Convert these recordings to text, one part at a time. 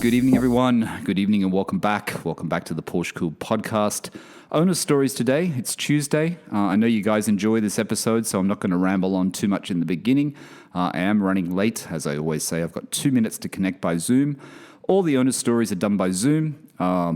Good evening, everyone. Good evening and welcome back. Welcome back to the PorscheCooled Podcast. Owner stories today. It's Tuesday. I know you guys enjoy this episode, so I'm not going to ramble on too much in the beginning. I am running late, as I always say. I've got 2 minutes to connect by Zoom. All the owner stories are done by Zoom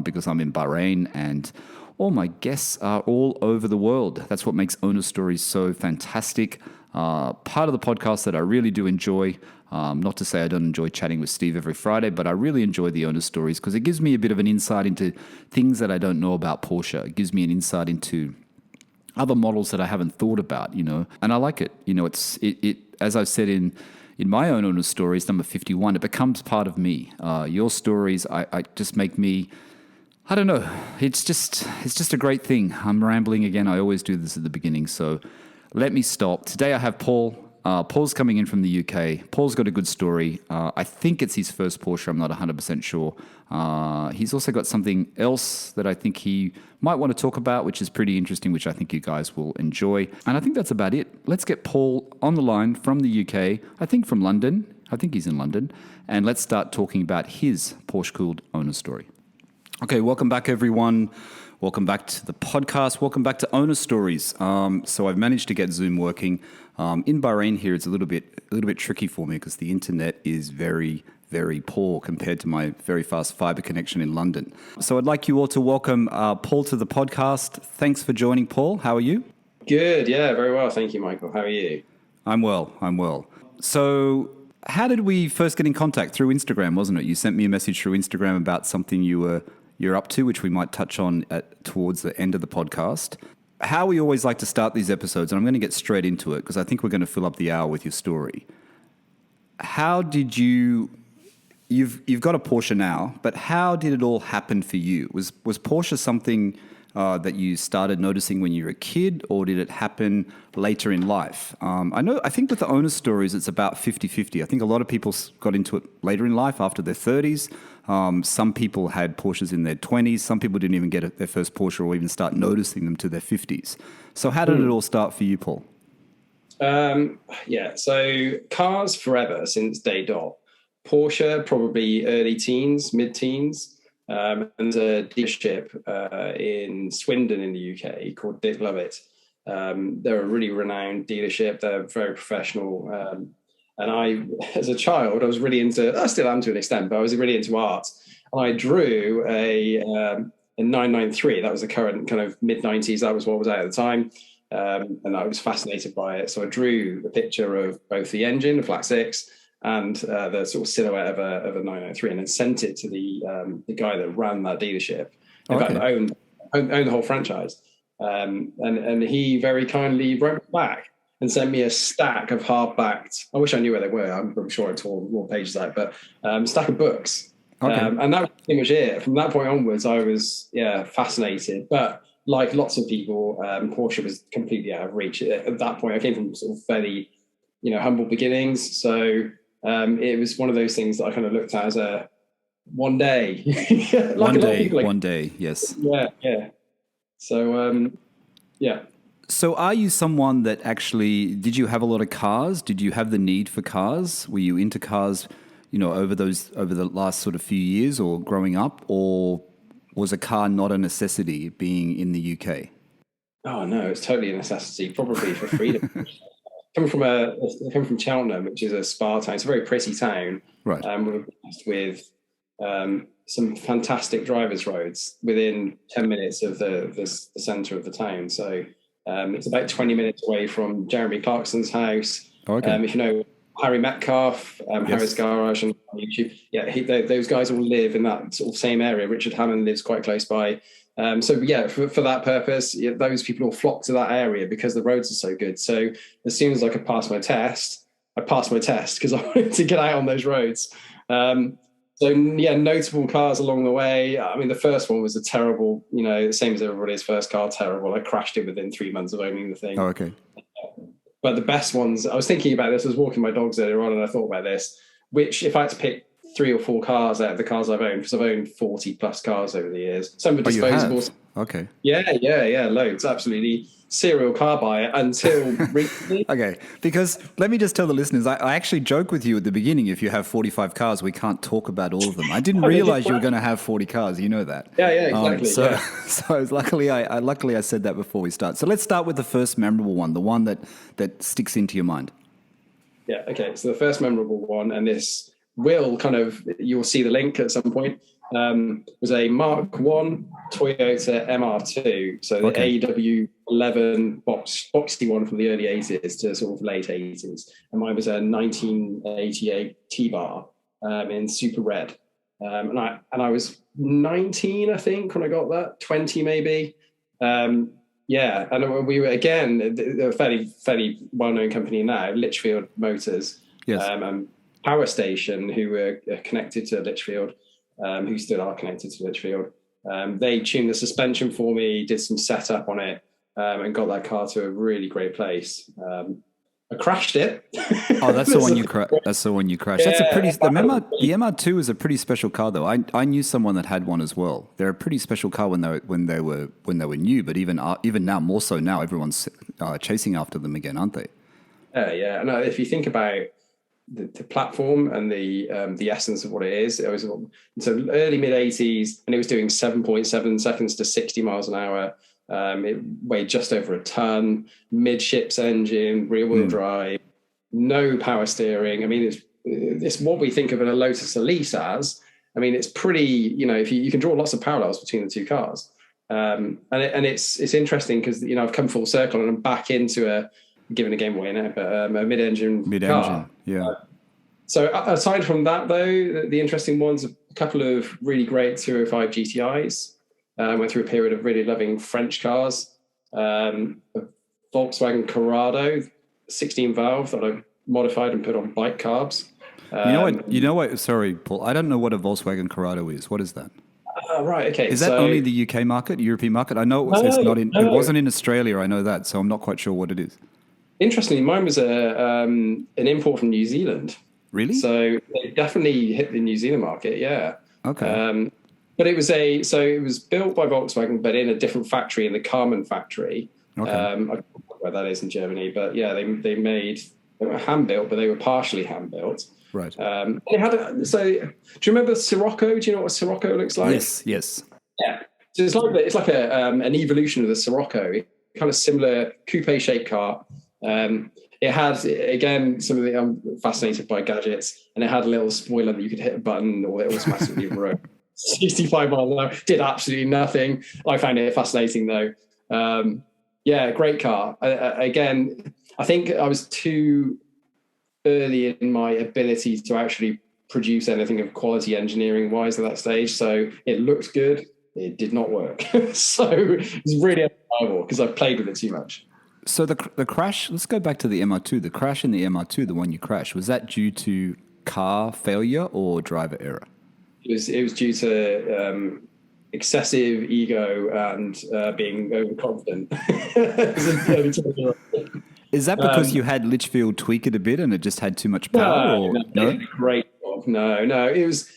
because I'm in Bahrain and all my guests are all over the world. That's what makes owner stories so fantastic. Part of the podcast that I really do enjoy. Not to say I don't enjoy chatting with Steve every Friday, but I really enjoy the owner stories because it gives me a bit of an insight into things that I don't know about Porsche. It gives me an insight into other models that I haven't thought about, and I like it. It as I've said in my own owner stories, number 51, it becomes part of me. Your stories, I just make me, I don't know. It's just a great thing. I'm rambling again. I always do this at the beginning, so let me stop. Today I have Paul. Paul's coming in from the UK. Paul's got a good story. I think it's his first Porsche. I'm not 100% sure. He's also got something else that I think he might want to talk about, which is pretty interesting, which I think you guys will enjoy. And I think that's about it. Let's get Paul on the line from the UK, I think from London. I think he's in London. And let's start talking about his PorscheCooled owner story. Okay, welcome back, everyone. Welcome back to the podcast. Welcome back to Owner Stories. So I've managed to get Zoom working. In Bahrain here, it's a little bit tricky for me because the internet is very, very poor compared to my very fast fiber connection in London. So I'd like you all to welcome Paul to the podcast. Thanks for joining, Paul. How are you? Good. Yeah, very well. Thank you, Michael. How are you? I'm well. So how did we first get in contact? Through Instagram, wasn't it? You sent me a message through Instagram about something you're up to, which we might touch on towards the end of the podcast. How we always like to start these episodes, and I'm going to get straight into it because I think we're going to fill up the hour with your story. How did you've got a Porsche now, but how did it all happen for you? Was Porsche something that you started noticing when you were a kid, or did it happen later in life? I think with the owner stories, it's about 50-50. I think a lot of people got into it later in life after their 30s. Some people had Porsches in their 20s. Some people didn't even get their first Porsche or even start noticing them to their 50s. So how did it all start for you, Paul? So cars forever since day dot. Porsche probably early teens, mid-teens. And a dealership in Swindon in the UK called Dick Lovett. They're a really renowned dealership. They're very professional. And I, as a child, I was really I still am to an extent, but I was really into art. And I drew a 993. That was the current kind of mid-90s. That was what was out at the time. And I was fascinated by it. So I drew a picture of both the engine, the flat six, and the sort of silhouette of a 993, and then sent it to the guy that ran that dealership. In fact, owned the whole franchise. And he very kindly wrote back and sent me a stack of hardbacked, I wish I knew where they were. I'm sure I tore more pages out, but stack of books. Okay. And that was pretty much it. From that point onwards, I was fascinated. But like lots of people, Porsche was completely out of reach. At that point, I came from sort of fairly, humble beginnings. So it was one of those things that I kind of looked at as a one day. One day, yes. Yeah. So, So are you someone that actually, did you have a lot of cars? Did you have the need for cars? Were you into cars, over the last sort of few years or growing up? Or was a car not a necessity being in the UK? Oh, no, it's totally a necessity, probably for freedom. Coming from Cheltenham, which is a spa town. It's a very pretty town. Right. We're blessed with some fantastic drivers' roads within 10 minutes of the centre of the town. So it's about 20 minutes away from Jeremy Clarkson's house. Okay. If you know Harry Metcalf, yes. Harry's Garage on YouTube. Those guys all live in that sort of same area. Richard Hammond lives quite close by. For that purpose, those people all flock to that area because the roads are so good. So as soon as I could pass my test because I wanted to get out on those roads. Notable cars along the way. I mean, the first one was a terrible, same as everybody's first car, terrible. I crashed it within 3 months of owning the thing. Oh, okay. But the best ones, I was thinking about this, I was walking my dogs earlier on and I thought about this, which if I had to pick 3 or 4 cars out of the cars I've owned, because I've owned 40 plus cars over the years. Some are disposable, Okay. Yeah, loads, absolutely. Serial car buyer until recently. Okay, because let me just tell the listeners, I actually joke with you at the beginning, if you have 45 cars, we can't talk about all of them. I didn't realize you were going to have 40 cars, you know that. Yeah, exactly. So luckily I said that before we start. So let's start with the first memorable one, the one that sticks into your mind. Yeah, okay. So the first memorable one, and this will you'll see the link at some point, was a Mk1 Toyota MR2. So the AW11 boxy one from the early 80s to sort of late 80s. And mine was a 1988 T-Bar in super red. And I was 19, I think, when I got that, 20 maybe. Yeah, and we were, again, a fairly well-known company now, Litchfield Motors. Yes. Power Station, who were connected to Litchfield, who still are connected to Litchfield. They tuned the suspension for me, did some setup on it, and got that car to a really great place. I crashed it. Oh, that's the one you crashed. That's the one you crashed. Yeah, the MR2 is a pretty special car, though. I knew someone that had one as well. They're a pretty special car when they were new, but even now, more so now, everyone's chasing after them again, aren't they? Yeah. And if you think about the platform and the essence of what it is, it was so early mid 80s, and it was doing 7.7 seconds to 60 miles an hour. It weighed just over a ton, midships engine, rear wheel drive, no power steering. I mean, it's what we think of in a Lotus Elise as. I mean, it's pretty, if you can draw lots of parallels between the two cars. And it's interesting because, I've come full circle and I'm back into giving a game away now, but a mid-engine car. Yeah. So aside from that, though, the interesting ones, a couple of really great 205 GTIs. Went through a period of really loving French cars. A Volkswagen Corrado, 16 valve that I modified and put on bike carbs. You know what? Sorry, Paul. I don't know what a Volkswagen Corrado is. What is that? Right. Okay. Is that only the UK market, European market? I know it's not in. No. It wasn't in Australia. I know that, so I'm not quite sure what it is. Interestingly, mine was an import from New Zealand. Really? So it definitely hit the New Zealand market. Yeah. Okay. But it was built by Volkswagen, but in a different factory, in the Cayman factory. Okay. I don't know where that is in Germany, but yeah, they were hand built, but they were partially hand built. Right. They had do you remember Sirocco? Do you know what a Sirocco looks like? Yes. Yeah. So it's like an evolution of the Sirocco, kind of similar coupe shaped car. It had, again, I'm fascinated by gadgets, and it had a little spoiler that you could hit a button or it automatically wrote 65 miles an hour. Did absolutely nothing. I found it fascinating though. Yeah, great car. Again, I think I was too early in my ability to actually produce anything of quality engineering wise at that stage. So it looked good. It did not work. So it was really unreliable because I played with it too much. So the crash, let's go back to the MR2. The crash in the MR2, the one you crashed, was that due to car failure or driver error? It was due to excessive ego and being overconfident. Is that because you had Litchfield tweak it a bit and it just had too much power? No? Great job. No. It was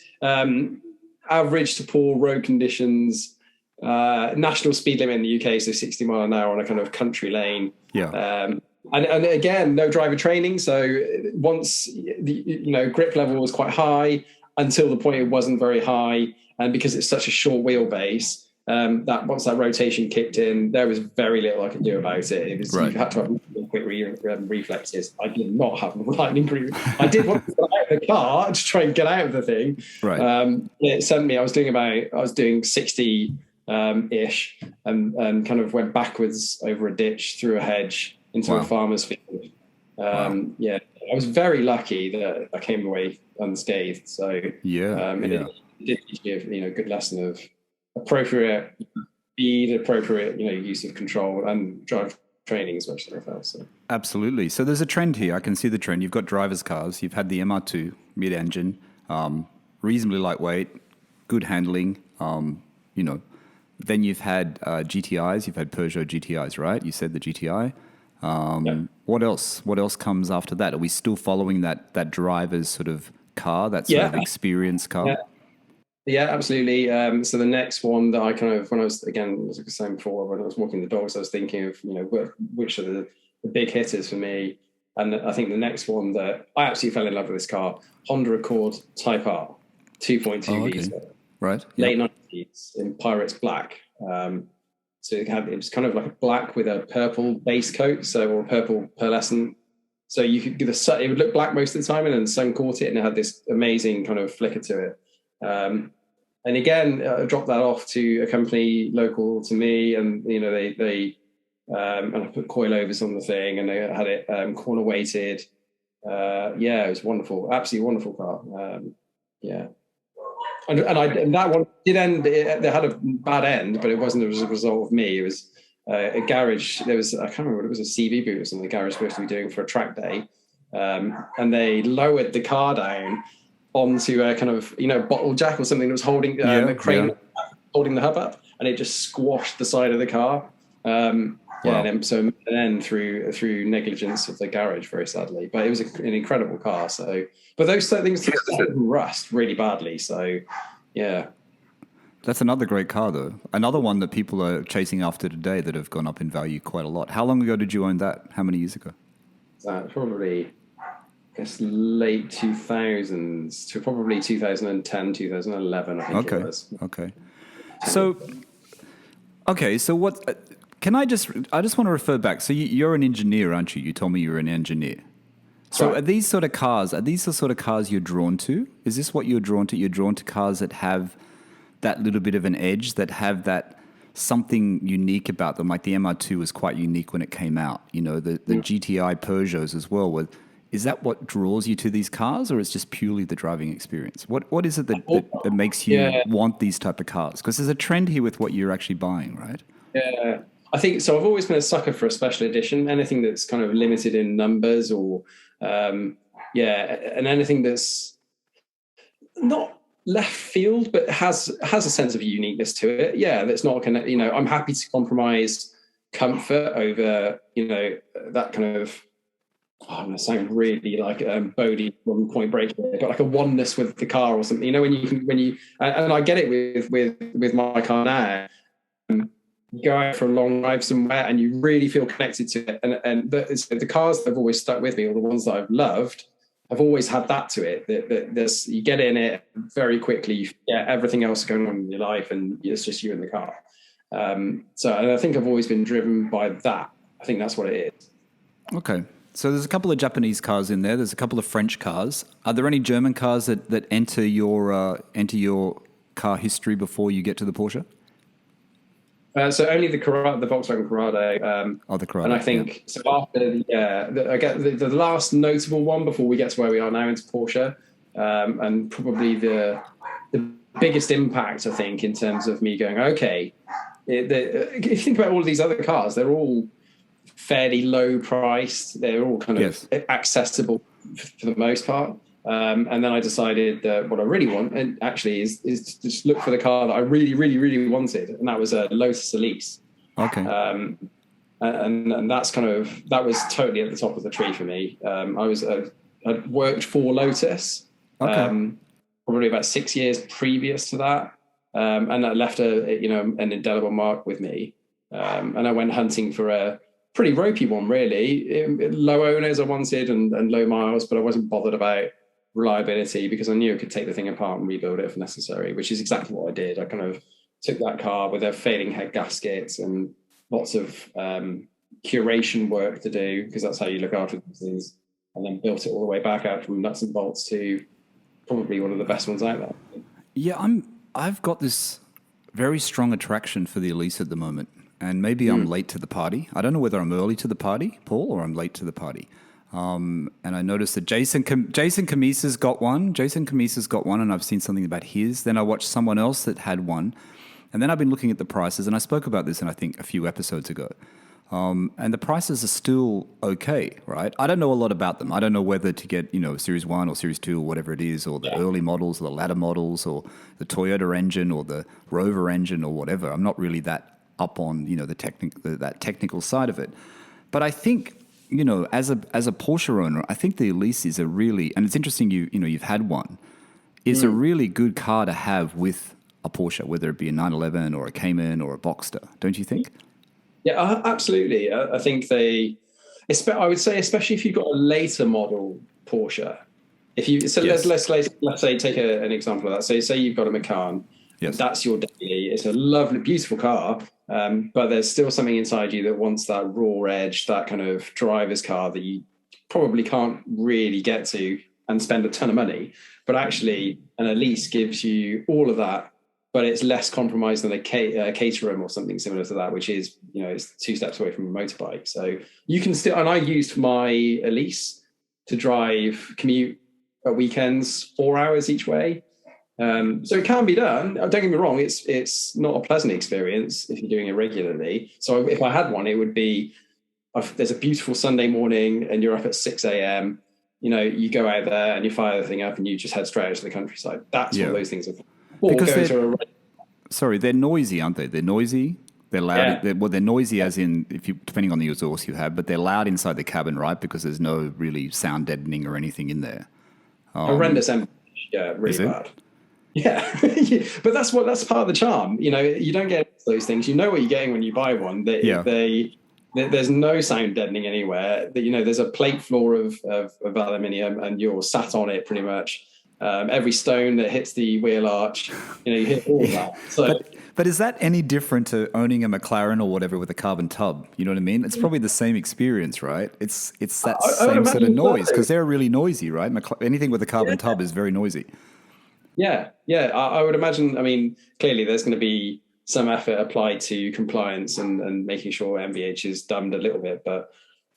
average to poor road conditions. National speed limit in the UK, so 60 mile an hour on a kind of country lane. Yeah. And again, no driver training. So once grip level was quite high until the point it wasn't very high, and because it's such a short wheelbase, that once that rotation kicked in, there was very little I could do about it. It was right. You had to have quick reflexes. I did not have lightning green. I did want to get out of the car to try and get out of the thing. Right. It sent me. I was doing 60. Ish, and kind of went backwards over a ditch, through a hedge, into a farmer's field. Yeah, I was very lucky that I came away unscathed. So it did teach me a good lesson of appropriate speed, appropriate use of control, and drive training as much as I felt. So absolutely. So there's a trend here. I can see the trend. You've got drivers' cars. You've had the MR2 mid-engine, reasonably lightweight, good handling. Then you've had GTIs. You've had Peugeot GTIs, right? You said the GTI. What else? What else comes after that? Are we still following that driver's sort of car, that sort of experience car? Yeah, absolutely. So the next one that I kind of, when I was, again, as I was saying before, when I was walking the dogs, I was thinking of, which are the big hitters for me. And I think the next one that I absolutely fell in love with this car, Honda Accord Type R, 2.2 litre. Right. Late 90s in Pirates Black. So it was kind of like a black with a purple base coat, or a purple pearlescent. So you could it would look black most of the time, and then the sun caught it, and it had this amazing kind of flicker to it. And again, I dropped that off to a company local to me, and they and I put coilovers on the thing, and they had it corner weighted. It was wonderful, absolutely wonderful car. And that one did end. They had a bad end, but it wasn't as a result of me. It was a garage. I can't remember what it was, a CV boot or something. The garage supposed to be doing for a track day, and they lowered the car down onto a kind of bottle jack or something that was holding a crane, holding the hub up, and it just squashed the side of the car. And then through negligence of the garage, very sadly. But it was an incredible car. So, but those things rust really badly. So, yeah. That's another great car, though. Another one that people are chasing after today that have gone up in value quite a lot. How long ago did you own that? How many years ago? Probably, I guess, late 2000s to probably 2010, 2011, I think it was. Okay. So what... I just want to refer back. So you're an engineer, aren't you? You told me you're an engineer. So right. Are these the sort of cars you're drawn to? Is this what you're drawn to? You're drawn to cars that have that little bit of an edge, that have that something unique about them. Like the MR2 was quite unique when it came out. The GTI Peugeots as well. Is that what draws you to these cars, or is just purely the driving experience? What is it that makes you want these type of cars? Because there's a trend here with what you're actually buying, right? Yeah. I think so. I've always been a sucker for a special edition, anything that's kind of limited in numbers, or and anything that's not left field but has a sense of uniqueness to it. Yeah, that's not kind of I'm happy to compromise comfort over that kind of. I'm going to sound really like Bodie from Point Break, but like a oneness with the car or something. And I get it with my car now. You go out for a long drive somewhere and you really feel connected to it. And the cars that have always stuck with me, or the ones that I've loved, have always had that to it. That you get in it very quickly, you forget everything else going on in your life, and it's just you in the car. And I think I've always been driven by that. I think that's what it is. Okay. So there's a couple of Japanese cars in there. There's a couple of French cars. Are there any German cars that enter your car history before you get to the Porsche? So only the Volkswagen Corrado. The Corrado. And I think so after the last notable one before we get to where we are now into Porsche, and probably the biggest impact, I think, in terms of me going, okay, if you think about all of these other cars, they're all fairly low priced. They're all kind of accessible for the most part. And then I decided that what I really want, and actually, is to just look for the car that I really, really, really wanted, and that was a Lotus Elise. Okay. And that was totally at the top of the tree for me. I'd worked for Lotus, probably about 6 years previous to that, and that left an indelible mark with me. And I went hunting for a pretty ropey one, really. Low owners I wanted and low miles, but I wasn't bothered about reliability because I knew I could take the thing apart and rebuild it if necessary, which is exactly what I did. I kind of took that car with a failing head gasket and lots of curation work to do, because that's how you look after these things, and then built it all the way back out from nuts and bolts to probably one of the best ones out there. Yeah, I've got this very strong attraction for the Elise at the moment, and maybe I'm late to the party. I don't know whether I'm early to the party, Paul, or I'm late to the party. And I noticed that Jason Camisa's got one. Jason Camisa's got one, and I've seen something about his. Then I watched someone else that had one. And then I've been looking at the prices, and I spoke about this I think a few episodes ago. And the prices are still okay, right? I don't know a lot about them. I don't know whether to get, Series 1 or Series 2 or whatever it is, or the early models or the latter models, or the Toyota engine or the Rover engine or whatever. I'm not really that up on, that technical side of it. But I think, as a Porsche owner, I think the Elise is a really, and it's interesting you've had one. is a really good car to have with a Porsche, whether it be a 911 or a Cayman or a Boxster, don't you think? Yeah, absolutely. I think I would say, especially if you've got a later model Porsche. Let's say take an example of that. So say you've got a Macan. Yes. That's your daily. It's a lovely, beautiful car, but there's still something inside you that wants that raw edge, that kind of driver's car that you probably can't really get to and spend a ton of money. But actually, an Elise gives you all of that, but it's less compromised than a Caterham or something similar to that, which is, it's 2 steps away from a motorbike. So you can still, and I used my Elise to commute at weekends, 4 hours each way. So it can be done. Don't get me wrong, it's not a pleasant experience if you're doing it regularly. So if I had one, it would be, there's a beautiful Sunday morning and you're up at 6 a.m. You go out there and you fire the thing up and you just head straight out to the countryside. That's what those things are for. They're noisy, aren't they? They're noisy. They're loud. Yeah. They're noisy as in, depending on the exhaust you have, but they're loud inside the cabin, right? Because there's no really sound deadening or anything in there. Horrendous. Yeah, really bad. Yeah. But that's part of the charm. You don't get those things. You know what you're getting when you buy one. There's no sound deadening anywhere. There's a plate floor of aluminium and you're sat on it pretty much. Every stone that hits the wheel arch, you hit all of that. So, but is that any different to owning a McLaren or whatever with a carbon tub? You know what I mean? It's probably the same experience, right? It's that same sort of noise because they're really noisy, right? Anything with a carbon tub is very noisy. Yeah. I would imagine. I mean, clearly there's going to be some effort applied to compliance and making sure MVH is dumbed a little bit, but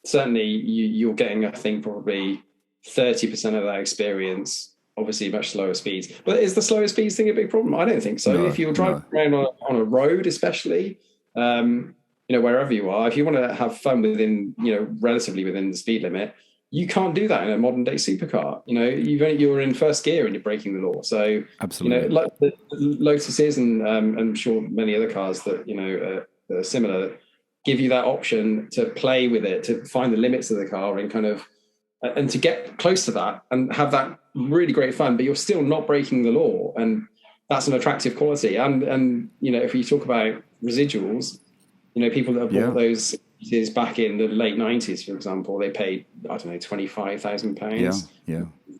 certainly you're getting, I think, probably 30% of that experience. Obviously much slower speeds, but is the slower speeds thing a big problem? I don't think so. No, if you're driving around on a road, especially, wherever you are, if you want to have fun within, relatively within the speed limit, you can't do that in a modern day supercar. You're in first gear and you're breaking the law. So absolutely, like the Lotus is, and I'm sure many other cars that, are similar, give you that option to play with it, to find the limits of the car and to get close to that and have that really great fun, but you're still not breaking the law. And that's an attractive quality. And if you talk about residuals, people that have bought those back in the late 90s, for example, they paid, I don't know, £25,000,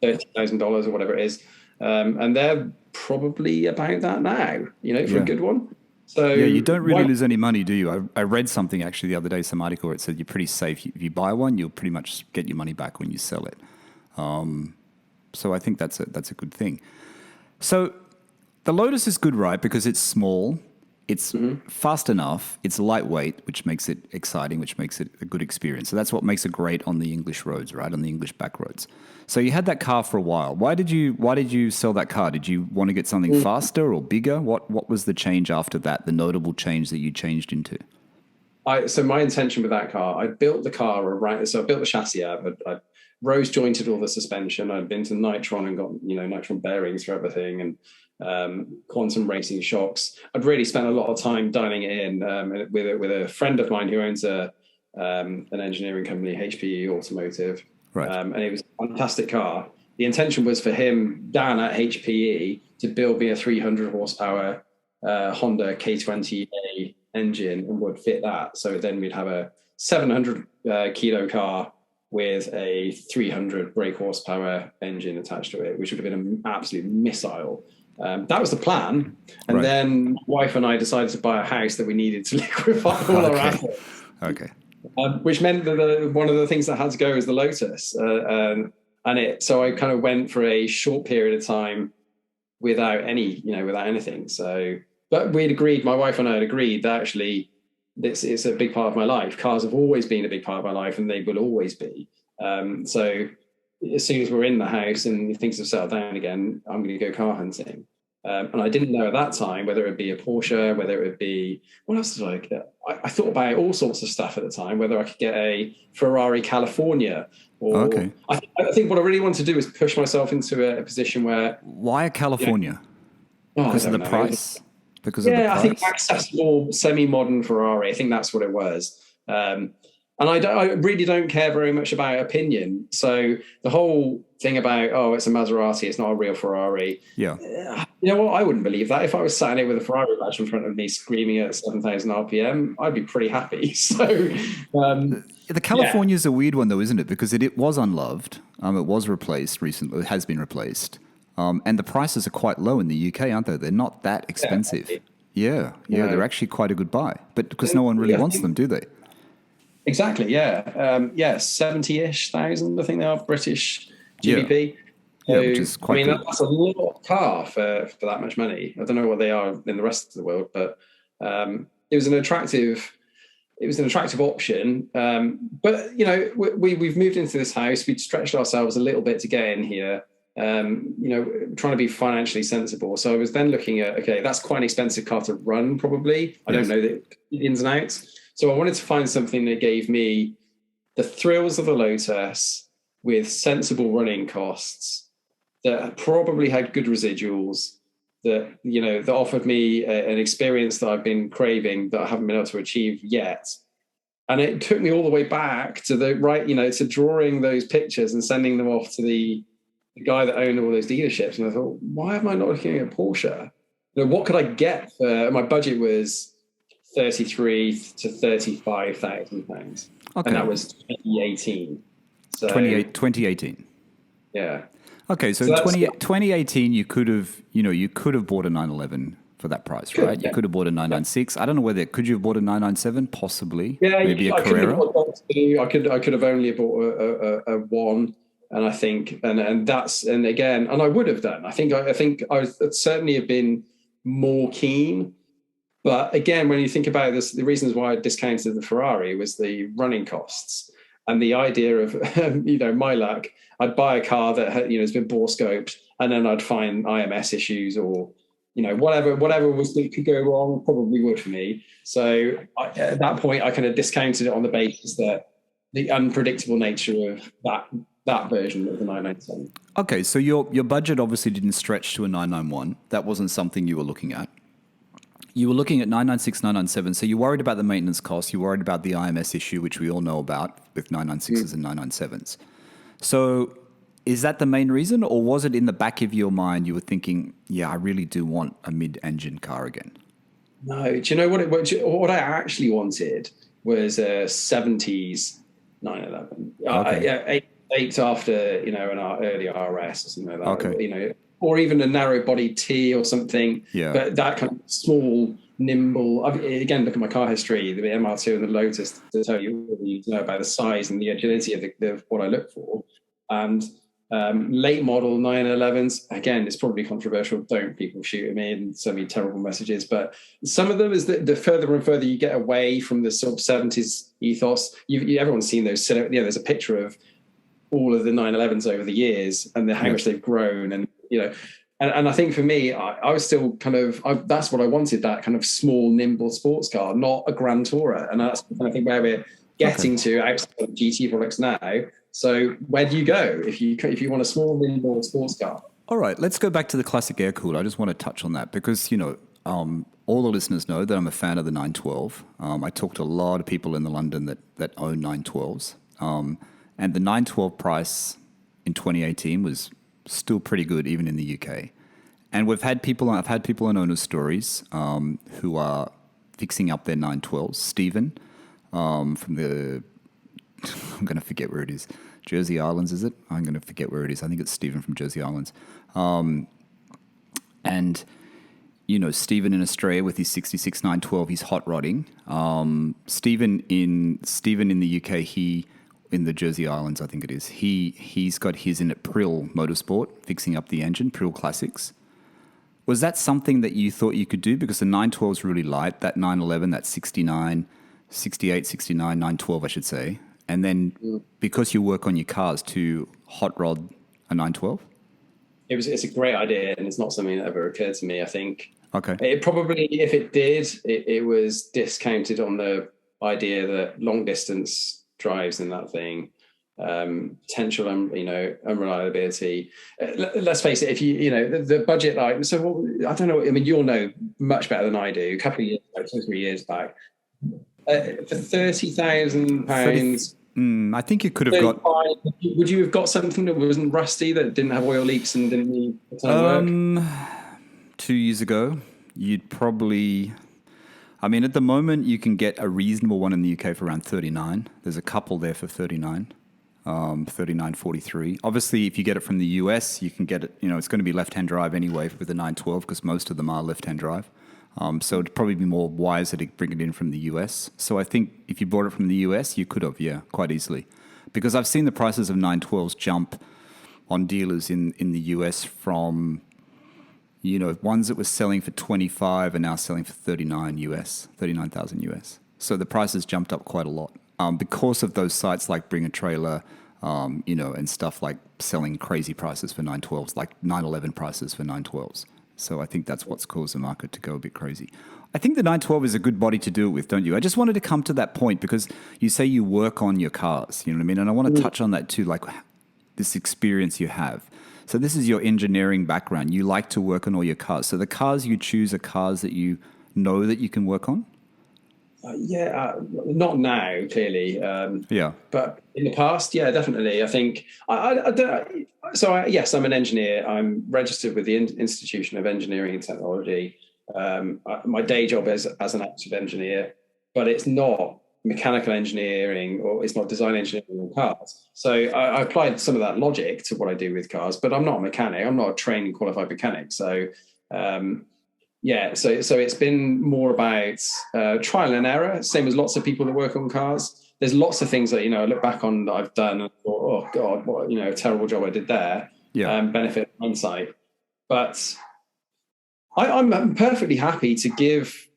$30,000 or whatever it is. And they're probably about that now, for a good one. So you don't really lose any money, do you? I read something actually the other day, some article where it said you're pretty safe. If you buy one, you'll pretty much get your money back when you sell it. So I think that's a good thing. So the Lotus is good, right? Because it's small, it's fast enough, it's lightweight, which makes it exciting, which makes it a good experience. So that's what makes it great on the English roads, right? On the English back roads. So you had that car for a while. Why did you sell that car? Did you want to get something faster or bigger? What was the change after that? The notable change that you changed into? So my intention with that car, I built the car around. So I built the chassis out. I rose jointed all the suspension. I'd been to Nitron and got Nitron bearings for everything and quantum racing shocks. I'd really spent a lot of time dialing it in with a friend of mine who owns an engineering company, HPE Automotive. Right. And it was a fantastic car. The intention was for him, Dan at HPE, to build me a 300 horsepower Honda K20A engine and would fit that. So then we'd have a 700 kilo car with a 300 brake horsepower engine attached to it, which would have been an absolute missile. That was the plan. And then wife and I decided to buy a house that we needed to liquefy all our assets. Okay. Which meant that one of the things that had to go was the Lotus. So I kind of went for a short period of time without anything. So, but we'd agreed, my wife and I had agreed that actually it's a big part of my life. Cars have always been a big part of my life and they will always be. So as soon as we're in the house and things have settled down again, I'm going to go car hunting. And I didn't know at that time whether it would be a Porsche, whether it would be, what else did I get? I thought about all sorts of stuff at the time, whether I could get a Ferrari California. Or I think what I really wanted to do is push myself into a position where... Why a California? Because of the price? Because of the price? I think accessible, semi-modern Ferrari. I think that's what it was. And And I really don't care very much about opinion. So the whole thing about, oh, it's a Maserati, it's not a real Ferrari. Yeah. You know what? I wouldn't believe that. If I was sat in it with a Ferrari badge in front of me screaming at 7,000 RPM, I'd be pretty happy. So the California is a weird one, though, isn't it? Because it was unloved. It was replaced recently. It has been replaced. And the prices are quite low in the UK, aren't they? They're not that expensive. Yeah, they're actually quite a good buy. But because no one really wants them, do they? Exactly, yeah. 70-ish thousand, I think they are, British GBP. Yeah, which is quite good. That's a lot of car for that much money. I don't know what they are in the rest of the world, but it was an attractive option. But, you know, we've moved into this house. We'd stretched ourselves a little bit to get in here, you know, trying to be financially sensible. So I was then looking at, okay, that's quite an expensive car to run, probably. I don't know the ins and outs. So I wanted to find something that gave me the thrills of the Lotus with sensible running costs, that probably had good residuals, that, you know, that offered me an experience that I've been craving that I haven't been able to achieve yet. And it took me all the way back to to drawing those pictures and sending them off to the guy that owned all those dealerships. And I thought, why am I not looking at Porsche? You know, what could I get for, my budget was 33 to 35,000 pounds. Okay. And that was 2018. So 2018. Yeah. Okay, so in 2018 you could have bought a 911 for that price, right? You could have bought a 996. I don't know whether could you have bought a 997 possibly? Yeah, maybe a Carrera. I could have only bought a one, and I think and I would have done. I think I would certainly have been more keen. But again, when you think about this, the reasons why I discounted the Ferrari was the running costs and the idea of, my luck. I'd buy a car that has been bore scoped, and then I'd find IMS issues or, whatever could go wrong probably would for me. So at that point, I kind of discounted it on the basis that the unpredictable nature of that version of the 997. Okay, so your budget obviously didn't stretch to a 991. That wasn't something you were looking at. You were looking at 996, 997, so you worried about the maintenance costs, you worried about the IMS issue, which we all know about with 996s and 997s. So is that the main reason, or was it in the back of your mind you were thinking, yeah, I really do want a mid-engine car again? No, do you know what I actually wanted was a 70s 911. Okay. Eight after, an early RS or something like that. Okay. Or even a narrow body T or something. Yeah. But that kind of small, nimble. Again, look at my car history, the MR2 and the Lotus, to tell you what you know about the size and the agility of what I look for. And late model 911s, again, it's probably controversial. Don't people shoot at me and send me terrible messages. But some of them is that the further and further you get away from the sort of 70s ethos, everyone's seen those. There's a picture of all of the 911s over the years and how much they've grown. And, and I think for me, I was still that's what I wanted, that kind of small, nimble sports car, not a Grand Tourer. And that's the kind of thing where we're getting to outside of GT products now. So where do you go if you want a small, nimble sports car? All right, let's go back to the classic air cooler. I just want to touch on that because, all the listeners know that I'm a fan of the 912. I talk to a lot of people in London that own 912s. And the 912 price in 2018 was still pretty good, even in the UK. And I've had people on Owner Stories who are fixing up their 912s. Stephen from the, I'm going to forget where it is. Jersey Islands, is it? I'm going to forget where it is. I think it's Stephen from Jersey Islands. And, Stephen in Australia with his 66 912, he's hot rodding. Stephen in the UK, in the Jersey Islands, I think it is. He's got his in at Prill Motorsport, fixing up the engine, Prill Classics. Was that something that you thought you could do? Because the 912 is really light, that 911, that 69, 68, 69, 912, I should say. And then because you work on your cars, to hot rod a 912? It's a great idea, and it's not something that ever occurred to me, I think. Okay. It probably, if it did, it was discounted on the idea that long distance drives in that thing, potential unreliability. Let's face it, if the budget item. So I don't know. I mean, you'll know much better than I do. A couple of years, 2 or 3 years back, For £30,000. I think you could have got. Would you have got something that wasn't rusty, that didn't have oil leaks and didn't need a ton of work? 2 years ago, you'd probably. I mean, at the moment, you can get a reasonable one in the UK for around 39. There's a couple there for 39, 39.43. Obviously, if you get it from the US, you can get it. It's going to be left-hand drive anyway with the 912 because most of them are left-hand drive. So it'd probably be more wiser to bring it in from the US. So I think if you bought it from the US, you could have, quite easily. Because I've seen the prices of 912s jump on dealers in the US from, ones that were selling for 25 are now selling for 39,000 US. So the prices jumped up quite a lot because of those sites like Bring a Trailer, and stuff like selling crazy prices for 912s, like 911 prices for 912s. So I think that's what's caused the market to go a bit crazy. I think the 912 is a good body to do it with, don't you? I just wanted to come to that point because you say you work on your cars, you know what I mean? And I want to touch on that too, like this experience you have. So this is your engineering background. You like to work on all your cars. So the cars you choose are cars that you know that you can work on? Not now, clearly. But in the past, definitely. I think yes, I'm an engineer. I'm registered with the Institution of Engineering and Technology. My day job is as an active engineer, but it's not mechanical engineering or it's not design engineering on cars. So I applied some of that logic to what I do with cars, but I'm not a mechanic. I'm not a trained and qualified mechanic. So so it's been more about trial and error, same as lots of people that work on cars. There's lots of things that, I look back on that I've done and thought, oh God, what, a terrible job I did there. Benefit hindsight. But I'm perfectly happy to give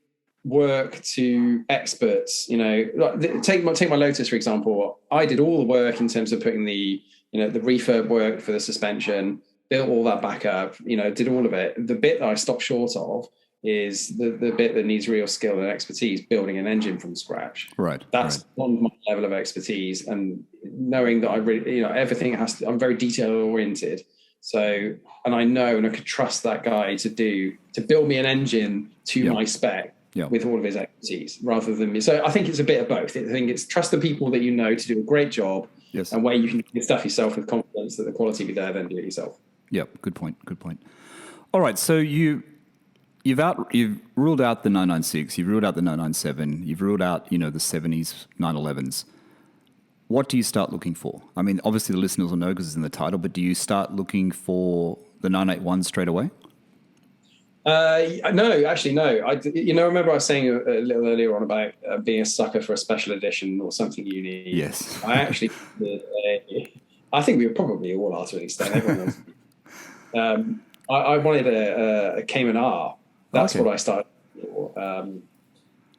work to experts. Take my Lotus, for example. I did all the work in terms of putting the refurb work for the suspension, built all that back up, did all of it. The bit that I stopped short of is the bit that needs real skill and expertise, building an engine from scratch. Right. That's on my level of expertise, and knowing that I really, everything I'm very detail oriented. So, and I know, and I could trust that guy to build me an engine to my spec with all of his expertise rather than me. So I think it's a bit of both. I think it's trust the people that to do a great job. Yes. And where you can get stuff yourself with confidence that the quality will be there, then do it yourself. Yep. Good point. All right. So you've ruled out the 996, you've ruled out the 997, you've ruled out, the 70s 911s. What do you start looking for? I mean, obviously the listeners will know because it's in the title, but do you start looking for the 981 straight away? No, actually, no. Remember I was saying a little earlier on about being a sucker for a special edition or something unique. Yes. I actually I think we probably all are to an extent. Everyone else. I wanted a Cayman R. That's what I started for.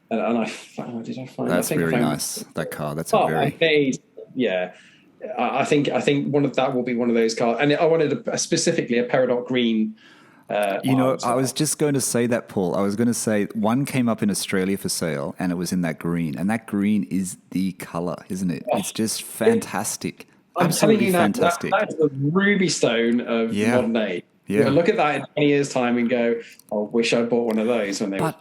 And I found, did I find? That's very nice. That car. That's a very. I paid, I think that will be one of those cars, and I wanted specifically a peridot green. I was just going to say that, Paul. I was going to say one came up in Australia for sale, and it was in that green, and that green is the color, isn't it? It's just fantastic. Absolutely fantastic. That's the ruby stone of modern day. Yeah. Look at that in 20 years' time and go, I wish I bought one of those when they were.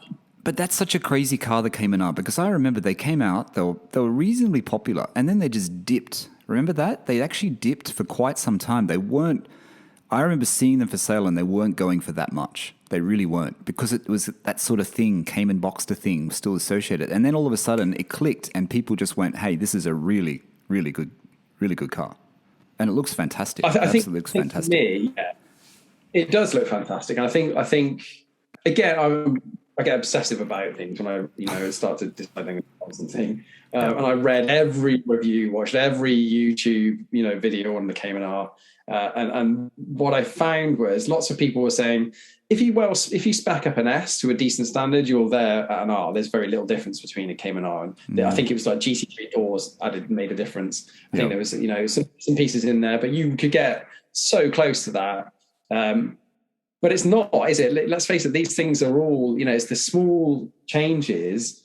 But that's such a crazy car that came out, because I remember they came out, they were reasonably popular, and then they just dipped. Remember that? They actually dipped for quite some time. They weren't. I remember seeing them for sale, and they weren't going for that much. They really weren't, because it was that sort of thing, Cayman Boxster thing, still associated. And then all of a sudden, it clicked, and people just went, "Hey, this is a really, really good car," and it looks fantastic. I think it looks fantastic. For me, it does look fantastic. And I think again, I get obsessive about things when I start to decide things and thing. And I read every review, watched every YouTube video on the Cayman R. And what I found was lots of people were saying, if you spec up an S to a decent standard, you're there at an R. There's very little difference between a Cayman R and I think it was like GT3 doors made a difference. I think there was some pieces in there, but you could get so close to that. But it's not, is it? Let's face it, these things are all, it's the small changes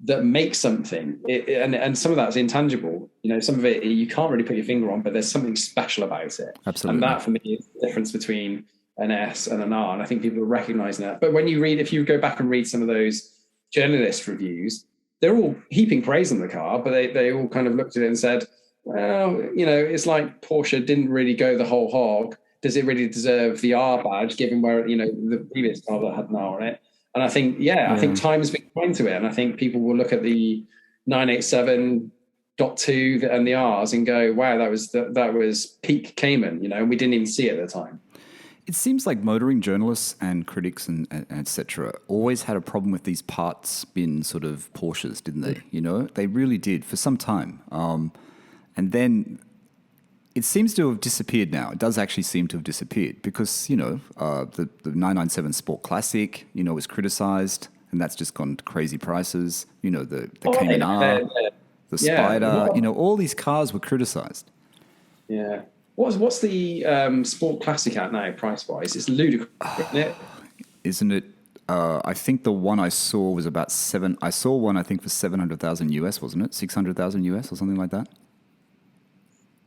that make something. And some of that's intangible. Some of it you can't really put your finger on, but there's something special about it. Absolutely. And that for me is the difference between an S and an R. And I think people are recognizing that. But if you go back and read some of those journalist reviews, they're all heaping praise on the car, but they all kind of looked at it and said, well, it's like Porsche didn't really go the whole hog. Does it really deserve the R badge, given where, the previous car that had an R on it? And I think, I think time has been kind to it. And I think people will look at the 987.2 and the R's and go, wow, that was peak Cayman, and we didn't even see it at the time. It seems like motoring journalists and critics and et cetera always had a problem with these parts bin sort of Porsches, didn't they? They really did for some time. And then it seems to have disappeared now. It does actually seem to have disappeared because, the 997 Sport Classic, was criticized, and that's just gone to crazy prices. The Cayman R, the Spider, all these cars were criticized. Yeah. What's the Sport Classic at now, price-wise? It's ludicrous, isn't it? Isn't it? I think the one I saw was about I saw one, I think, for 700,000 US, wasn't it? 600,000 US or something like that?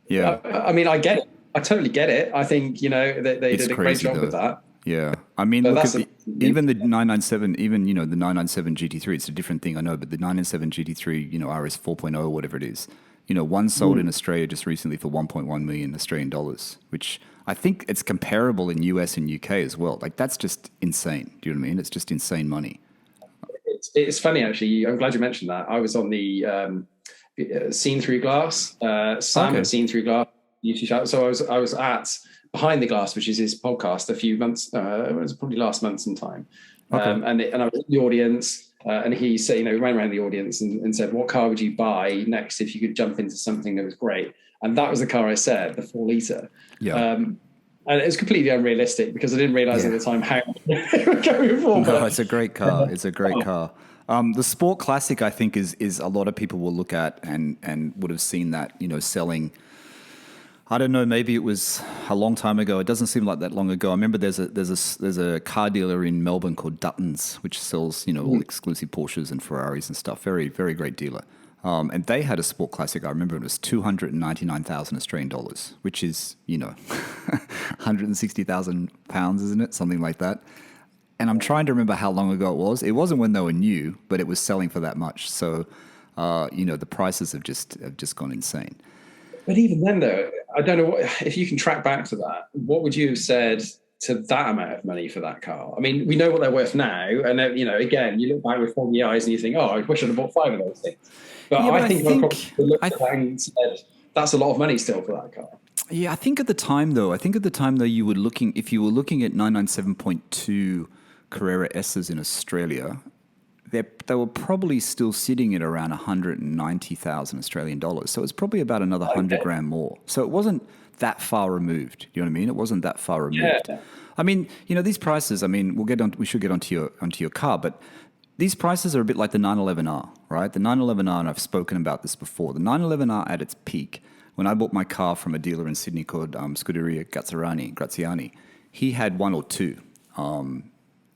Yeah. I mean, I get it. I totally get it. I think, they did a great job with that. Yeah. I mean, look at even the 997, even, the 997 GT3, it's a different thing, I know, but the 997 GT3, RS 4.0 or whatever it is, one sold in Australia just recently for 1.1 million Australian dollars, which I think it's comparable in US and UK as well. Like, that's just insane. Do you know what I mean? It's just insane money. It's funny, actually. I'm glad you mentioned that. I was on the Seen Through Glass, Sam at Seen Through Glass YouTube channel. So I was at Behind the Glass, which is his podcast, a few months, it was probably last month sometime. And I was in the audience. And he said, we ran around the audience and said, what car would you buy next if you could jump into something that was great? And that was the car I said, the 4-litre. Yeah. And it was completely unrealistic because I didn't realize at the time how they were going for. No, it's a great car. It's a great car. The Sport Classic, I think, is a lot of people will look at and would have seen that, selling. I don't know. Maybe it was a long time ago. It doesn't seem like that long ago. I remember there's a car dealer in Melbourne called Dutton's, which sells all exclusive Porsches and Ferraris and stuff. Very, very great dealer. And they had a Sport Classic. I remember it was 299,000 Australian dollars, which is 160,000 pounds, isn't it? Something like that. And I'm trying to remember how long ago it was. It wasn't when they were new, but it was selling for that much. So the prices have just gone insane. But even then, though, I don't know if you can track back to that. What would you have said to that amount of money for that car? I mean, we know what they're worth now, and again, you look back with foggy eyes and you think, "Oh, I wish I'd have bought 5 of those things." But I think I probably looked at that and said, "That's a lot of money still for that car." Yeah, I think at the time though, you were looking at 997.2 Carrera S's in Australia. They were probably still sitting at around 190,000 Australian dollars. So it's probably about another 100 grand more. So it wasn't that far removed. You know what I mean? It wasn't that far removed. Yeah. I mean, these prices, I mean, we should get onto your car, but these prices are a bit like the 911R, right? The 911R, and I've spoken about this before, the 911R at its peak, when I bought my car from a dealer in Sydney called Scuderia Graziani, he had one or two.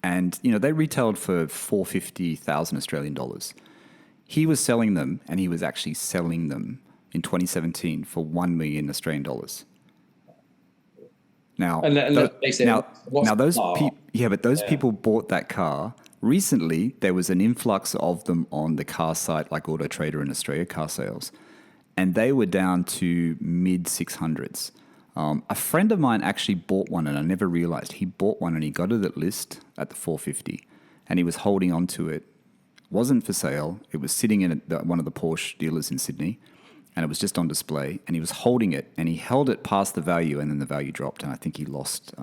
And, they retailed for 450,000 Australian dollars. He was selling them, and he was actually selling them in 2017 for 1 million Australian dollars. Now, those people bought that car. Recently, there was an influx of them on the car site like Auto Trader in Australia, car sales, and they were down to mid 600s. A friend of mine actually bought one, and I never realized he bought one, and he got it at list at the 450, and he was holding on to it. It wasn't for sale. It was sitting in one of the Porsche dealers in Sydney, and it was just on display, and he was holding it, and he held it past the value, and then the value dropped, and I think he lost.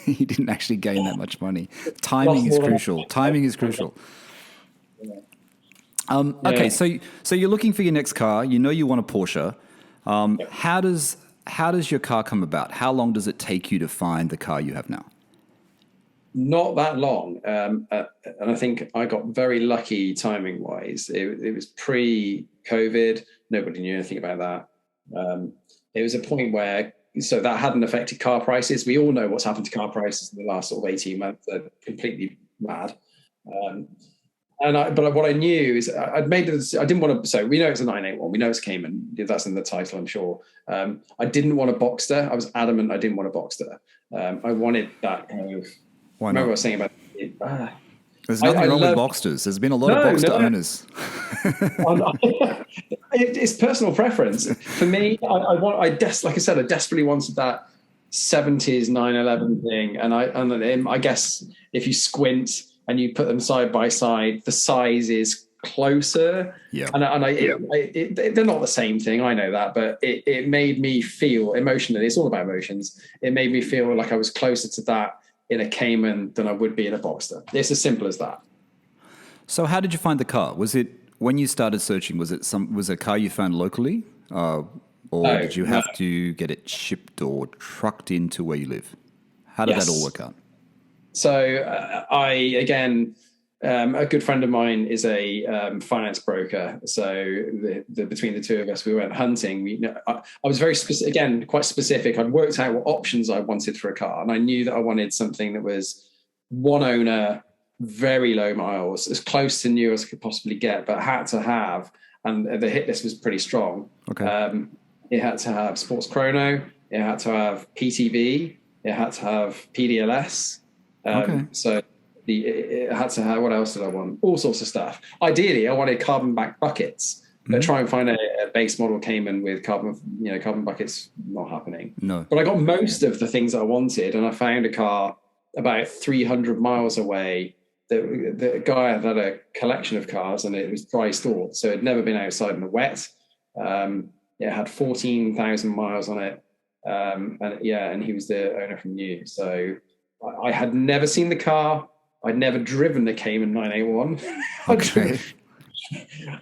He didn't actually gain that much money. Timing is crucial. Okay, so you're looking for your next car. You want a Porsche. How does your car come about? How long does it take you to find the car you have now? Not that long. And I think I got very lucky timing-wise. It was pre-COVID. Nobody knew anything about that. It was a point where, so that hadn't affected car prices. We all know what's happened to car prices in the last sort of 18 months. They're completely mad. But what I knew is I'd made this. I didn't want to. So we know it's a 981. We know it's Cayman. That's in the title, I'm sure. I didn't want a Boxster. I was adamant I didn't want a Boxster. I wanted that kind of. Why not? Remember I was saying about There's nothing I wrong with love. Boxsters. There's been a lot of No, Boxster no. owners. It's personal preference. For me, like I said, I desperately wanted that 70s 911 thing, and I guess if you squint and you put them side by side, the size is closer. Yeah. They're not the same thing. I know that, but it made me feel emotionally. It's all about emotions. It made me feel like I was closer to that in a Cayman than I would be in a Boxster. It's as simple as that. So how did you find the car? Was it, when you started searching, was it a car you found locally? Or did you have to get it shipped or trucked into where you live? How did that all work out? So a good friend of mine is a finance broker. So between the two of us, we went hunting. I was very specific, quite specific. I'd worked out what options I wanted for a car, and I knew that I wanted something that was one owner, very low miles, as close to new as I could possibly get, but had to have, and the hit list was pretty strong. Okay. It had to have sports chrono. It had to have PTV. It had to have PDLS. So it had to have, what else did I want? All sorts of stuff. Ideally, I wanted carbon back buckets, but try and find a base model Cayman with carbon buckets, not happening. No. But I got most of the things I wanted, and I found a car about 300 miles away. The guy had a collection of cars, and it was dry stored, so it had never been outside in the wet. It had 14,000 miles on it, and he was the owner from new. So I had never seen the car. I'd never driven the Cayman 981. Okay.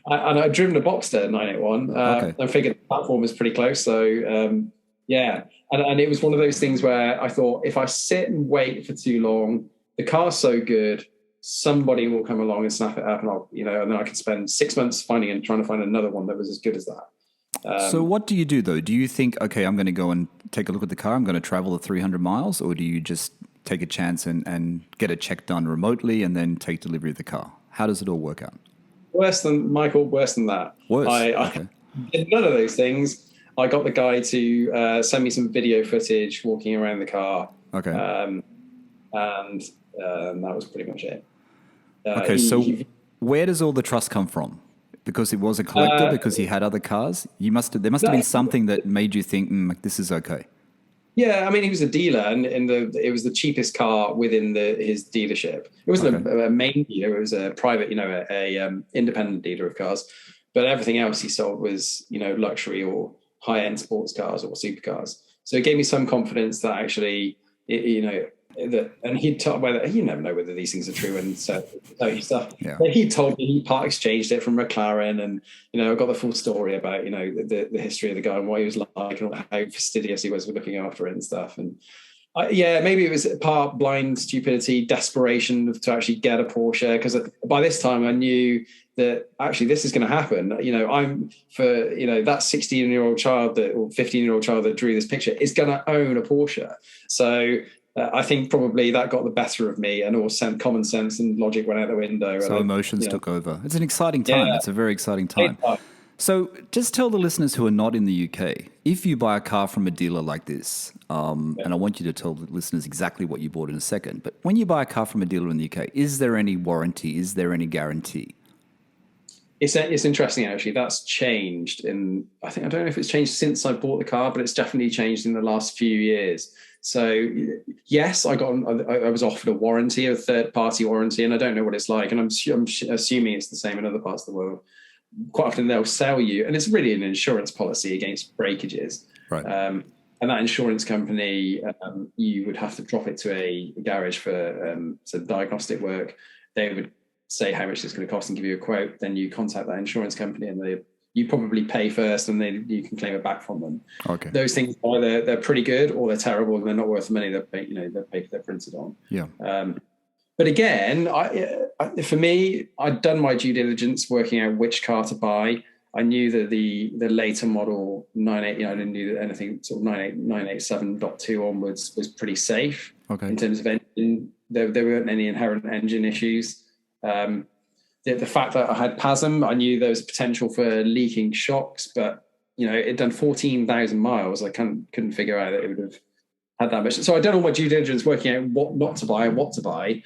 And I'd driven a Boxster 981. I figured the platform was pretty close. So, and it was one of those things where I thought, if I sit and wait for too long, the car's so good, somebody will come along and snap it up, and and then I could spend 6 months trying to find another one that was as good as that. So what do you do, though? Do you think, okay, I'm going to go and take a look at the car, I'm going to travel the 300 miles, or do you just take a chance and get a check done remotely and then take delivery of the car? How does it all work out? Worse than that. Worse? I did none of those things. I got the guy to send me some video footage walking around the car. Okay. And that was pretty much it. Where does all the trust come from? Because he was a collector, because he had other cars? There must have been something that made you think, this is okay. Yeah, I mean, he was a dealer, and it was the cheapest car within his dealership. It wasn't a main dealer; it was a private, independent dealer of cars. But everything else he sold was, luxury or high-end sports cars or supercars. So it gave me some confidence that actually, and he'd told whether you never know whether these things are true and so stuff. Yeah. But he told me he part exchanged it from McLaren, and I got the full story about the history of the guy and what he was like and how fastidious he was with looking after it and stuff. And maybe it was part blind stupidity, desperation to actually get a Porsche, because by this time I knew that actually this is going to happen. I'm for that 16-year-old child or 15-year-old child that drew this picture is going to own a Porsche. So I think probably that got the better of me, and all common sense and logic went out the window. So emotions took over. It's an exciting time. It's a very exciting time. So just tell the listeners who are not in the UK, if you buy a car from a dealer like this, and I want you to tell the listeners exactly what you bought in a second, but when you buy a car from a dealer in the UK, is there any warranty? Is there any guarantee? It's interesting, actually. That's changed I don't know if it's changed since I bought the car, but it's definitely changed in the last few years. So yes, I was offered a warranty, a third-party warranty, and I don't know what it's like, and I'm assuming it's the same in other parts of the world. Quite often they'll sell you, and it's really an insurance policy against breakages. Right. And that insurance company, you would have to drop it to a garage for some diagnostic work. They would say how much it's going to cost and give you a quote. Then you contact that insurance company, and you probably pay first, and then you can claim it back from them. Okay. Those things, either they're pretty good or they're terrible, and they're not worth the money that they're printed on. Yeah. But again, for me, I'd done my due diligence working out which car to buy. I knew that the later model 98, I didn't knew that anything sort of 987.2 onwards was pretty safe. Okay. In terms of engine. There weren't any inherent engine issues. The fact that I had PASM, I knew there was potential for leaking shocks, but it'd done 14,000 miles. I couldn't figure out that it would have had that much. So I done all my due diligence working out what not to buy and what to buy.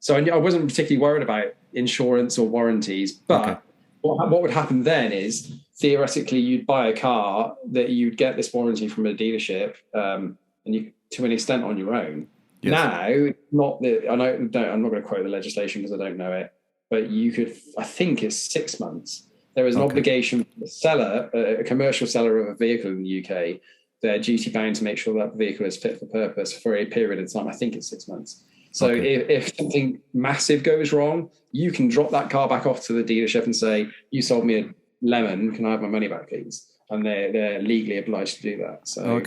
So I wasn't particularly worried about insurance or warranties. But what would happen then is theoretically you'd buy a car that you'd get this warranty from a dealership, and you to an extent on your own. Yes. Now, I'm not going to quote the legislation because I don't know it, but you could, I think it's 6 months. There is an obligation for the seller, a commercial seller of a vehicle in the UK. They're duty bound to make sure that vehicle is fit for purpose for a period of time. I think it's 6 months. So if something massive goes wrong, you can drop that car back off to the dealership and say, you sold me a lemon, can I have my money back, please? And they're legally obliged to do that. So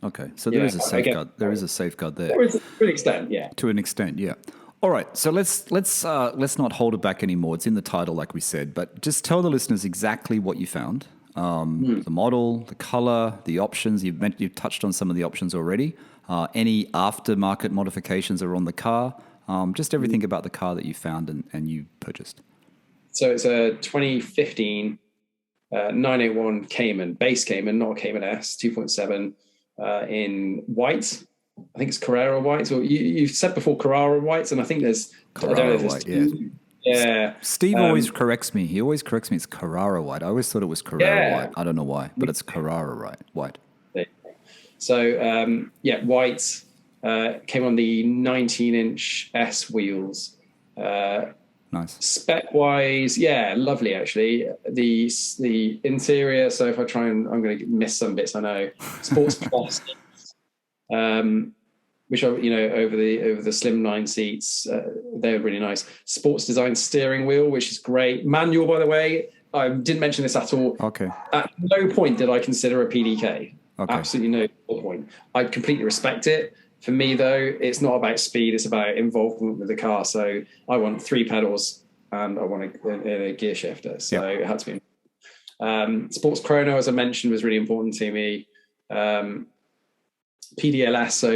Okay. So there is a safeguard. There is a safeguard there. To an extent, yeah. To an extent, yeah. All right. So let's not hold it back anymore. It's in the title, like we said, but just tell the listeners exactly what you found. The model, the color, the options. You've touched on some of the options already. Any aftermarket modifications are on the car. Just everything about the car that you found and you purchased. So it's a 2015 981 Cayman, base Cayman, not a Cayman S, 2.7 in white. I think it's Carrera white. So you've said before Carrara whites, and I think there's Carrara white. Yeah. Steve always corrects me. He always corrects me. It's Carrara white. I always thought it was Carrera white. I don't know why, but it's Carrara white. So white came on the 19-inch S wheels. Nice. Spec-wise, lovely actually. The interior. So if I try and I'm going to miss some bits, I know. Sports Plus, which are over the slim 9 seats. They're really nice. Sports design steering wheel, which is great. Manual, by the way. I didn't mention this at all. Okay. At no point did I consider a PDK. Okay. Absolutely no point. I completely respect it. For me, though, it's not about speed. It's about involvement with the car. So I want 3 pedals and I want a gear shifter. So it had to be. Sports chrono, as I mentioned, was really important to me. PDLS, so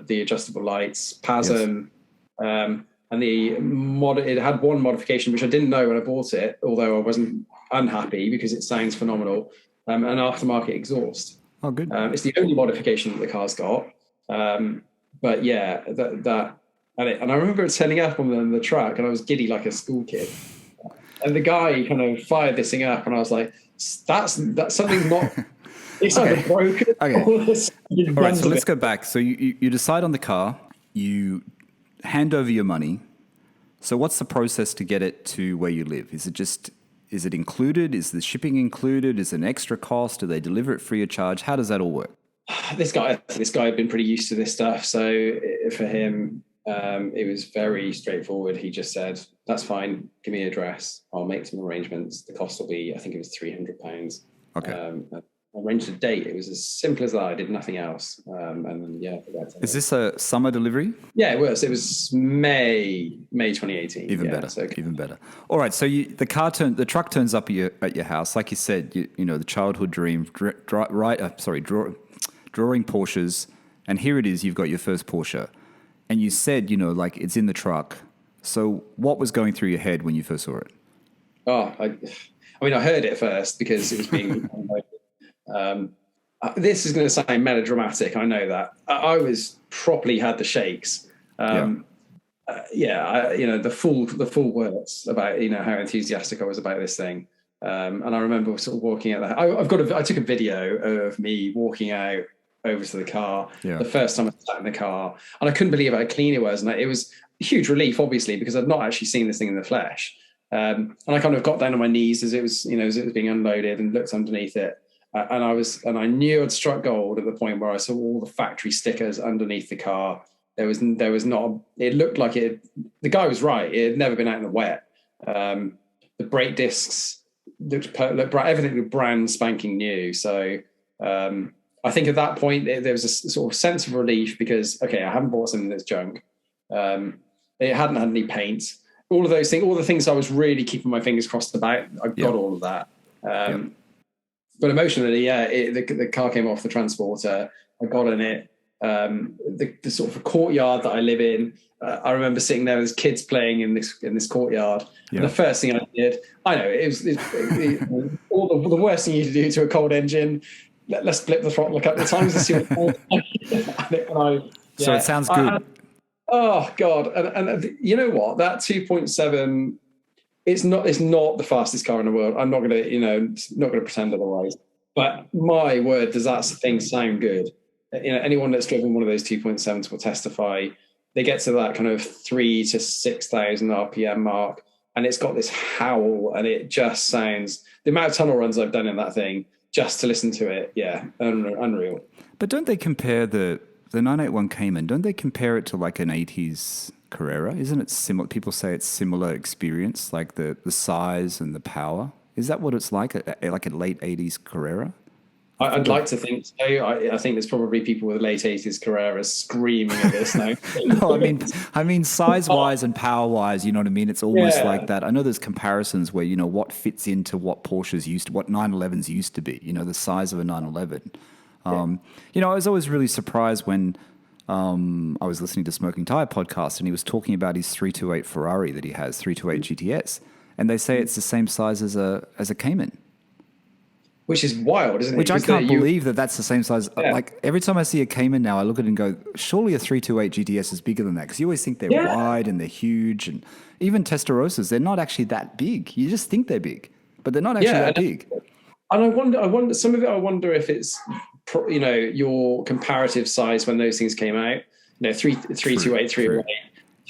the adjustable lights, PASM, and it had one modification, which I didn't know when I bought it, although I wasn't unhappy because it sounds phenomenal, an aftermarket exhaust. Oh, good. It's the only modification that the car's got. But yeah, that and I remember turning up on the track and I was giddy like a school kid. And the guy kind of fired this thing up and I was like, that's something not... It's either broken or all right, so let's go back. So you decide on the car, you hand over your money. So what's the process to get it to where you live? Is it included? Is the shipping included? Is it an extra cost? Do they deliver it free of charge? How does that all work? This guy had been pretty used to this stuff. So for him, it was very straightforward. He just said, that's fine. Give me an address. I'll make some arrangements. The cost will be, I think it was £300. Okay. I arranged a date. It was as simple as that. I did nothing else. And then, is this a summer delivery? Yeah, it was. It was May 2018. Even better. So, even better. All right. So the truck turns up at your house. Like you said, the childhood dream, drawing Porsches. And here it is. You've got your first Porsche. And you said, like it's in the truck. So what was going through your head when you first saw it? Oh, I heard it first because it was being... this is going to sound melodramatic. I know that. I was properly had the shakes. The full words about how enthusiastic I was about this thing. And I remember sort of walking out. I took a video of me walking out over to the car. Yeah. The first time I sat in the car, and I couldn't believe how clean it was. And it was a huge relief, obviously, because I'd not actually seen this thing in the flesh. And I kind of got down on my knees as it was being unloaded and looked underneath it. And I knew I'd struck gold at the point where I saw all the factory stickers underneath the car. There was not. It looked like it. The guy was right. It had never been out in the wet. The brake discs looked everything looked brand spanking new. So I think at that point there was a sort of sense of relief because I haven't bought something that's junk. It hadn't had any paint. All of those things, all the things I was really keeping my fingers crossed about. I've got all of that. But emotionally, the car came off the transporter. I got in it. The sort of courtyard that I live in, I remember sitting there with kids playing in this courtyard. Yeah. And the first thing I did, I know it was all the worst thing you could do to a cold engine. Let's flip the throttle a couple of times and see what. So it sounds good. Oh God. And you know what? That 2.7, it's not the fastest car in the world. I'm not going to, not going to pretend otherwise. But my word, does that thing sound good? Anyone that's driven one of those 2.7s will testify. They get to that kind of 3,000 to 6,000 RPM mark, and it's got this howl, and it just sounds. The amount of tunnel runs I've done in that thing just to listen to it, yeah, unreal. But don't they compare the 981 Cayman? Don't they compare it to like an 80s Carrera? Isn't it similar? People say it's similar experience, like the size and the power. Is that what it's like a late 80s Carrera? I'd like to think so. I think there's probably people with late 80s Carreras screaming at this now. No, I mean size-wise and power-wise, you know what I mean? It's almost like that. I know there's comparisons where, what fits into what Porsches used to, what 911s used to be, the size of a 911. I was always really surprised when I was listening to Smoking Tire podcast and he was talking about his 328 Ferrari that he has, 328 GTS. And they say it's the same size as a Cayman. Which is wild, isn't it? Which I can't believe that's the same size. Yeah. Like every time I see a Cayman now, I look at it and go, surely a 328 GTS is bigger than that. Because you always think they're wide and they're huge. And even Testarossas, they're not actually that big. You just think they're big, but they're not actually that big. And I wonder, some of it, I wonder if it's, your comparative size when those things came out. 328, 308,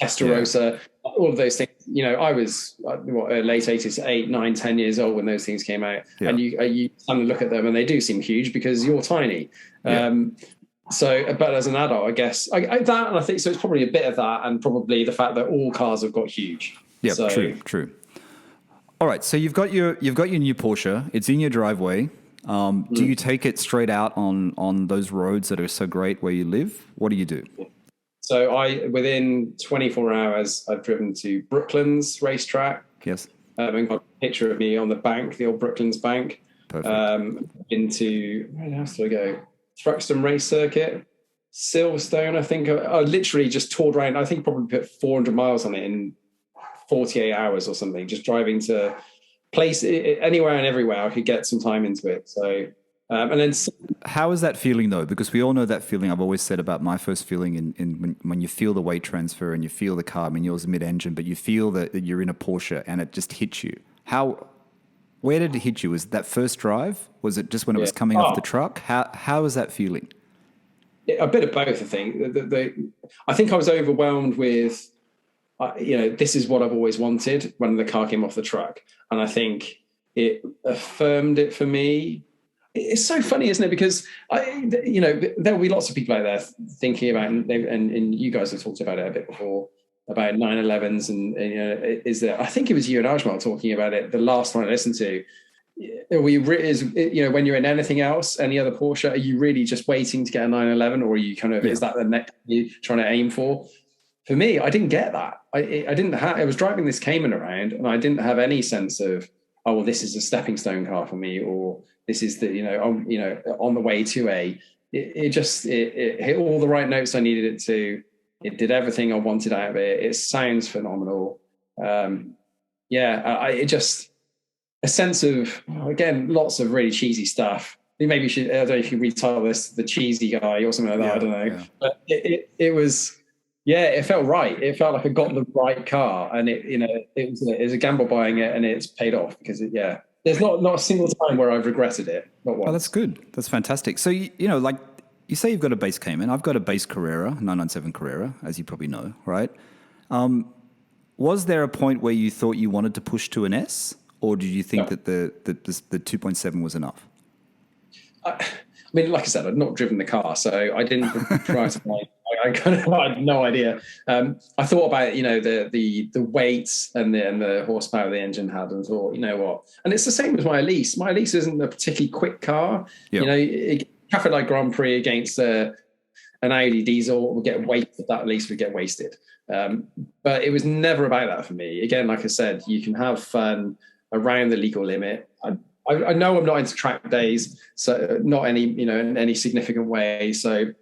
Testarossa, all of those things. I was late 80s, 8, 9, 10 years old when those things came out, and you kind of look at them and they do seem huge because you're tiny. But as an adult, I guess and I think so. It's probably a bit of that, and probably the fact that all cars have got huge. Yeah, true. All right, so you've got your new Porsche. It's in your driveway. Do you take it straight out on those roads that are so great where you live? What do you do? So within 24 hours, I've driven to Brooklands racetrack. Yes. And got a picture of me on the bank, the old Brooklands bank. Perfect. Into, where else do I go? Thruxton Race Circuit, Silverstone, I think. I literally just toured around. I think probably put 400 miles on it in 48 hours or something, just driving to place anywhere and everywhere I could get some time into it. So, and then... How is that feeling though? Because we all know that feeling. I've always said about my first feeling in when you feel the weight transfer and you feel the car. I mean, yours is mid-engine, but you feel that you're in a Porsche and it just hits you. Where did it hit you? Was it that first drive? Was it just when it was coming off the truck? How was that feeling? A bit of both, I think. I think I was overwhelmed with, this is what I've always wanted when the car came off the truck. And I think it affirmed it for me. It's so funny, isn't it? Because there'll be lots of people out there thinking about, and you guys have talked about it a bit before, about 911s, and is there? I think it was you and Ajmal talking about it. The last one I listened to, when you're in anything else, any other Porsche, are you really just waiting to get a 911, or are you kind of is that the next you're trying to aim for? For me, I didn't get that. I was driving this Cayman around, and I didn't have any sense of, oh, well, this is a stepping stone car for me, or this is on the way to it hit all the right notes I needed it to. It did everything I wanted out of it. It sounds phenomenal. It just a sense of, again, lots of really cheesy stuff. Maybe I don't know if you retitle this The Cheesy Guy or something like that. I don't know. Yeah. But it was, it felt right. It felt like I got the right car, and it was a gamble buying it, and it's paid off because there's not a single time where I've regretted it. Not once. Oh, that's good. That's fantastic. So, like you say you've got a base Cayman. I've got a base Carrera, 997 Carrera, as you probably know, right? Was there a point where you thought you wanted to push to an S, or did you think that the 2.7 was enough? I mean, like I said, I'd not driven the car, so I didn't try to find. I had no idea. I thought about the weight and the horsepower the engine had, and thought, you know what? And it's the same as my Elise. My Elise isn't a particularly quick car. Yep. Traffic Light Grand Prix against an Audi diesel would get wasted. That Elise would get wasted. But it was never about that for me. Again, like I said, you can have fun around the legal limit. I know I'm not into track days, so not any in any significant way. So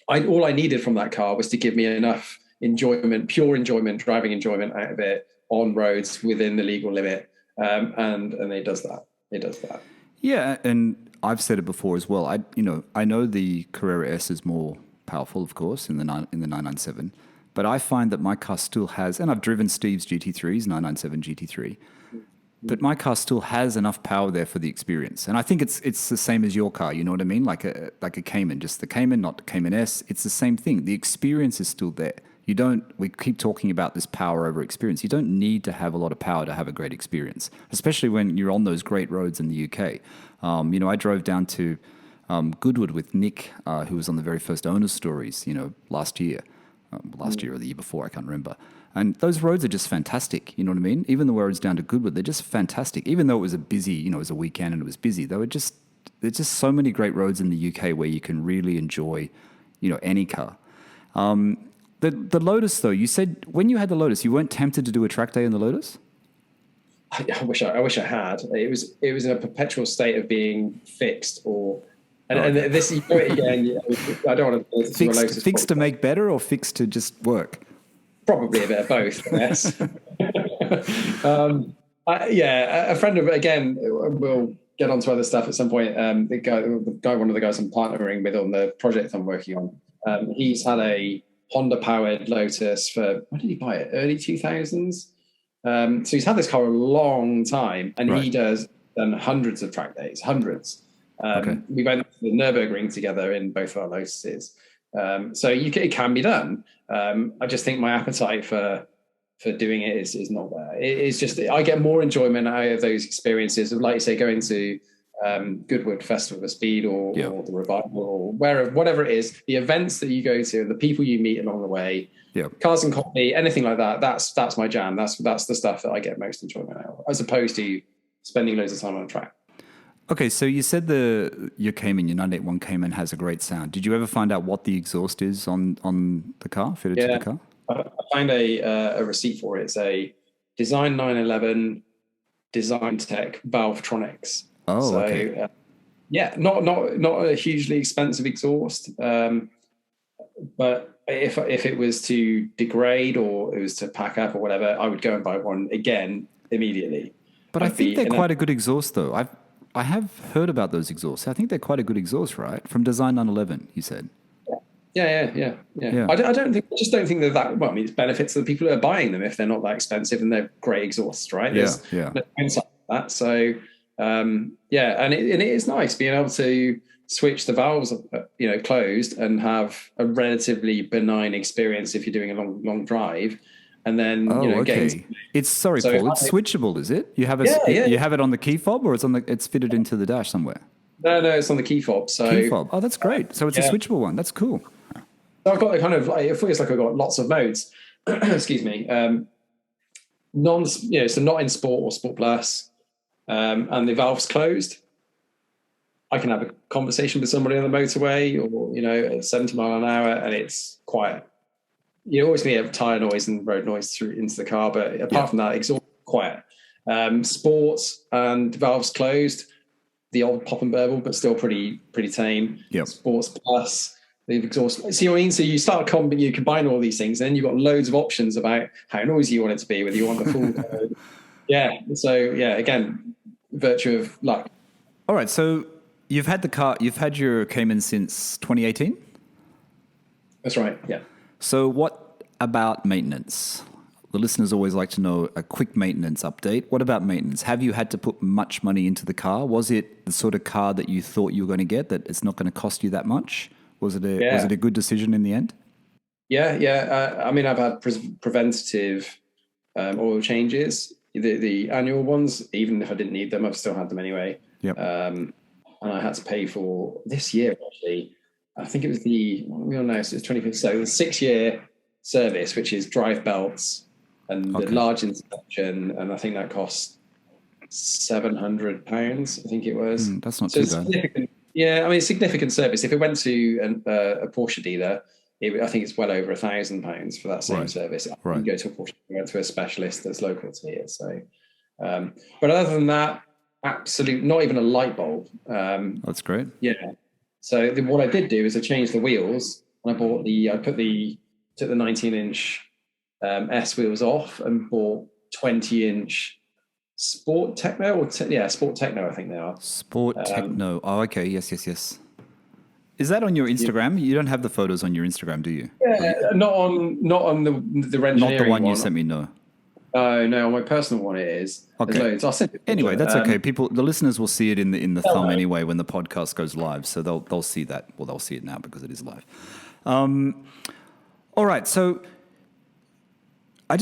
all I needed from that car was to give me enough enjoyment, pure enjoyment, driving enjoyment out of it on roads within the legal limit, and it does that. It does that. Yeah, and I've said it before as well. I know the Carrera S is more powerful, of course, in the 997, But I find that my car still has, and I've driven Steve's GT3s, 997 GT3, but my car still has enough power there for the experience. And I think it's the same as your car, you know what I mean? Like a Cayman, just the Cayman, not the Cayman S. It's the same thing. The experience is still there. We keep talking about this power over experience. You don't need to have a lot of power to have a great experience, especially when you're on those great roads in the UK. I drove down to Goodwood with Nick, who was on the very first Owner's Stories, last year or the year before, I can't remember. And those roads are just fantastic, you know what I mean? Even the roads down to Goodwood, they're just fantastic. Even though it was it was a weekend and it was busy, there's just so many great roads in the UK where you can really enjoy, any car. The Lotus, though, you said when you had the Lotus, you weren't tempted to do a track day in the Lotus? I wish I had. It was in a perpetual state of being fixed and this you do it again. I don't want to fixed to make better or fixed to just work. Probably a bit of both, yes. A friend of, again, we'll get onto other stuff at some point. The guy, one of the guys I'm partnering with on the project I'm working on, he's had a Honda-powered Lotus for, when did he buy it? Early 2000s. So he's had this car a long time, and he does hundreds of track days, hundreds. We went to the Nürburgring together in both of our Lotuses. So it can be done. I just think my appetite for doing it is not there. It's just, I get more enjoyment out of those experiences of, like you say, going to Goodwood Festival of Speed or the Revival or whatever it is, the events that you go to and the people you meet along the way, cars and coffee, anything like that. That's my jam. That's the stuff that I get most enjoyment out of, as opposed to spending loads of time on a track. Okay, so you said your Cayman, your 981 Cayman has a great sound. Did you ever find out what the exhaust is on the car, fitted to the car? I found a receipt for it. It's a Design 911 Design Tech Valvetronics. Oh, okay. Not a hugely expensive exhaust, but if it was to degrade or it was to pack up or whatever, I would go and buy one again immediately. But I think they're quite a good exhaust, though. I have heard about those exhausts. I think they're quite a good exhaust, right? From Design 911, you said. Yeah. I don't think they're that. Well, I mean, it's benefits to the people who are buying them if they're not that expensive and they're great exhausts, right? There's no downside to that. So, and it is nice being able to switch the valves, closed and have a relatively benign experience if you're doing a long drive. And then, Paul, it's switchable, is it? You have you have it on the key fob, or it's fitted into the dash somewhere? No, it's on the key fob. Key fob. Oh, that's great. So it's a switchable one. That's cool. So I've got it feels like I've got lots of modes. Excuse me. So not in Sport or Sport Plus, and the valve's closed. I can have a conversation with somebody on the motorway, or at 70 mile an hour, and it's quiet. You always need to have tyre noise and road noise through into the car, but apart from that, exhaust quiet. Sports and valves closed, the old pop and burble, but still pretty tame. Yep. Sports Plus, the exhaust. See what I mean? So you start you combine all these things, and then you've got loads of options about how noisy you want it to be, whether you want the full. So again, virtue of luck. All right. So you've had your Cayman since 2018. That's right. Yeah. So what about maintenance? The listeners always like to know a quick maintenance update. What about maintenance? Have you had to put much money into the car? Was it the sort of car that you thought you were going to get, that it's not going to cost you that much? Was it a good decision in the end? Yeah. I mean, I've had preventative oil changes. The annual ones, even if I didn't need them, I've still had them anyway. Yep. And I had to pay for this year, actually. I think it was we all know, so it's 25th. So the 6-year service, which is drive belts and the large inspection, and I think that cost £700. I think it was. That's not too bad. Yeah, I mean, significant service. If it went to a Porsche dealer, I think it's well over £1,000 for that same service. You can go to a Porsche, go to a specialist that's local to here. So, but other than that, absolutely not even a light bulb. That's great. Yeah. So what I did do is I changed the wheels, and took the 19-inch S wheels off and bought 20-inch Sport Techno Sport Techno, I think they are. Sport Techno. Oh, okay. Yes. Is that on your Instagram? You don't have the photos on your Instagram, do you? Yeah, not on the engineering Not the one one. you sent me, no. Oh no, on my personal one it is. Okay. There's loads. I'll send it. Anyway, that's okay. The listeners will see it in the thumb anyway when the podcast goes live, so they'll see that. Well, they'll see it now because it is live. All right, so I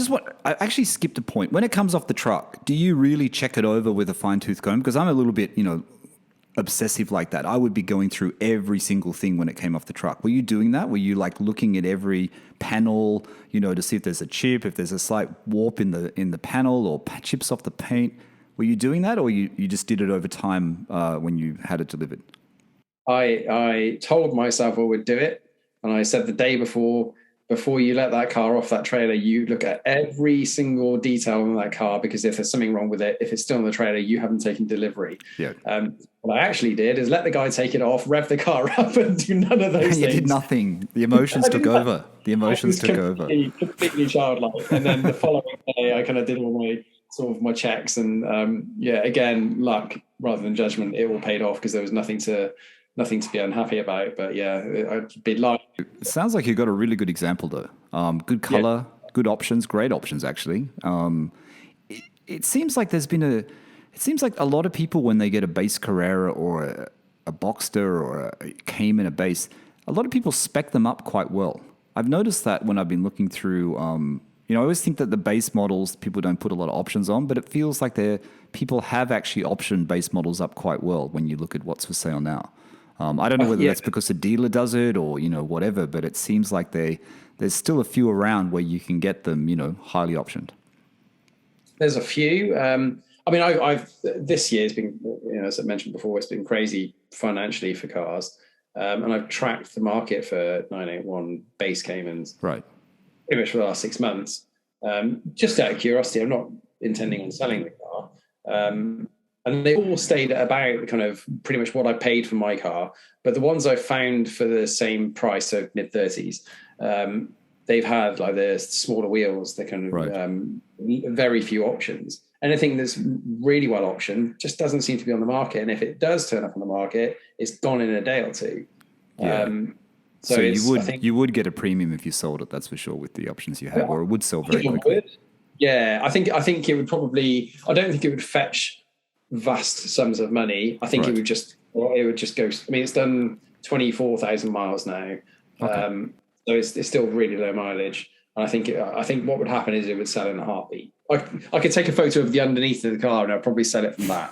actually skipped a point. When it comes off the truck, do you really check it over with a fine-tooth comb? Because I'm a little bit, obsessive like that. I would be going through every single thing when it came off the truck. Were you doing that? Were you like looking at every panel, to see if there's a chip, if there's a slight warp in the panel or chips off the paint? Were you doing that, or you just did it over time when you had it delivered? I told myself I would do it, and I said the day before you let that car off that trailer, you look at every single detail on that car, because if there's something wrong with it, if it's still on the trailer, you haven't taken delivery. Yeah. What I actually did is let the guy take it off, rev the car up, and do none of those things. You did nothing. The emotions took over. The emotions took over. Completely childlike. And then the following day, I kind of did all my checks, and again, luck rather than judgment. It all paid off because there was nothing to be unhappy about. But I'd be lying. It sounds like you got a really good example though. Good color, good options, great options actually. It seems like a lot of people, when they get a base Carrera or a Boxster or a Cayman, a base, a lot of people spec them up quite well. I've noticed that when I've been looking through, I always think that the base models, people don't put a lot of options on, but it feels like people have actually optioned base models up quite well when you look at what's for sale now. I don't know whether that's because the dealer does it or, whatever, but it seems like there's still a few around where you can get them, highly optioned. There's a few. I've this year's been, as I mentioned before, it's been crazy financially for cars. And I've tracked the market for 981 base Caymans. Right. Pretty much for the last 6 months. Just out of curiosity, I'm not intending on selling the car. And they all stayed at about kind of pretty much what I paid for my car. But the ones I found for the same price, so mid-30s, they've had like the smaller wheels, they kind of very few options. Anything that's really well optioned just doesn't seem to be on the market. And if it does turn up on the market, it's gone in a day or two. Yeah. So you would get a premium if you sold it, that's for sure, with the options you have, or it would sell very quickly. Yeah, I think it would probably. I don't think it would fetch vast sums of money. I think it would just go. I mean, it's done 24,000 miles now, so it's still really low mileage. And I think what would happen is it would sell in a heartbeat. I could take a photo of the underneath of the car and I'll probably sell it from that.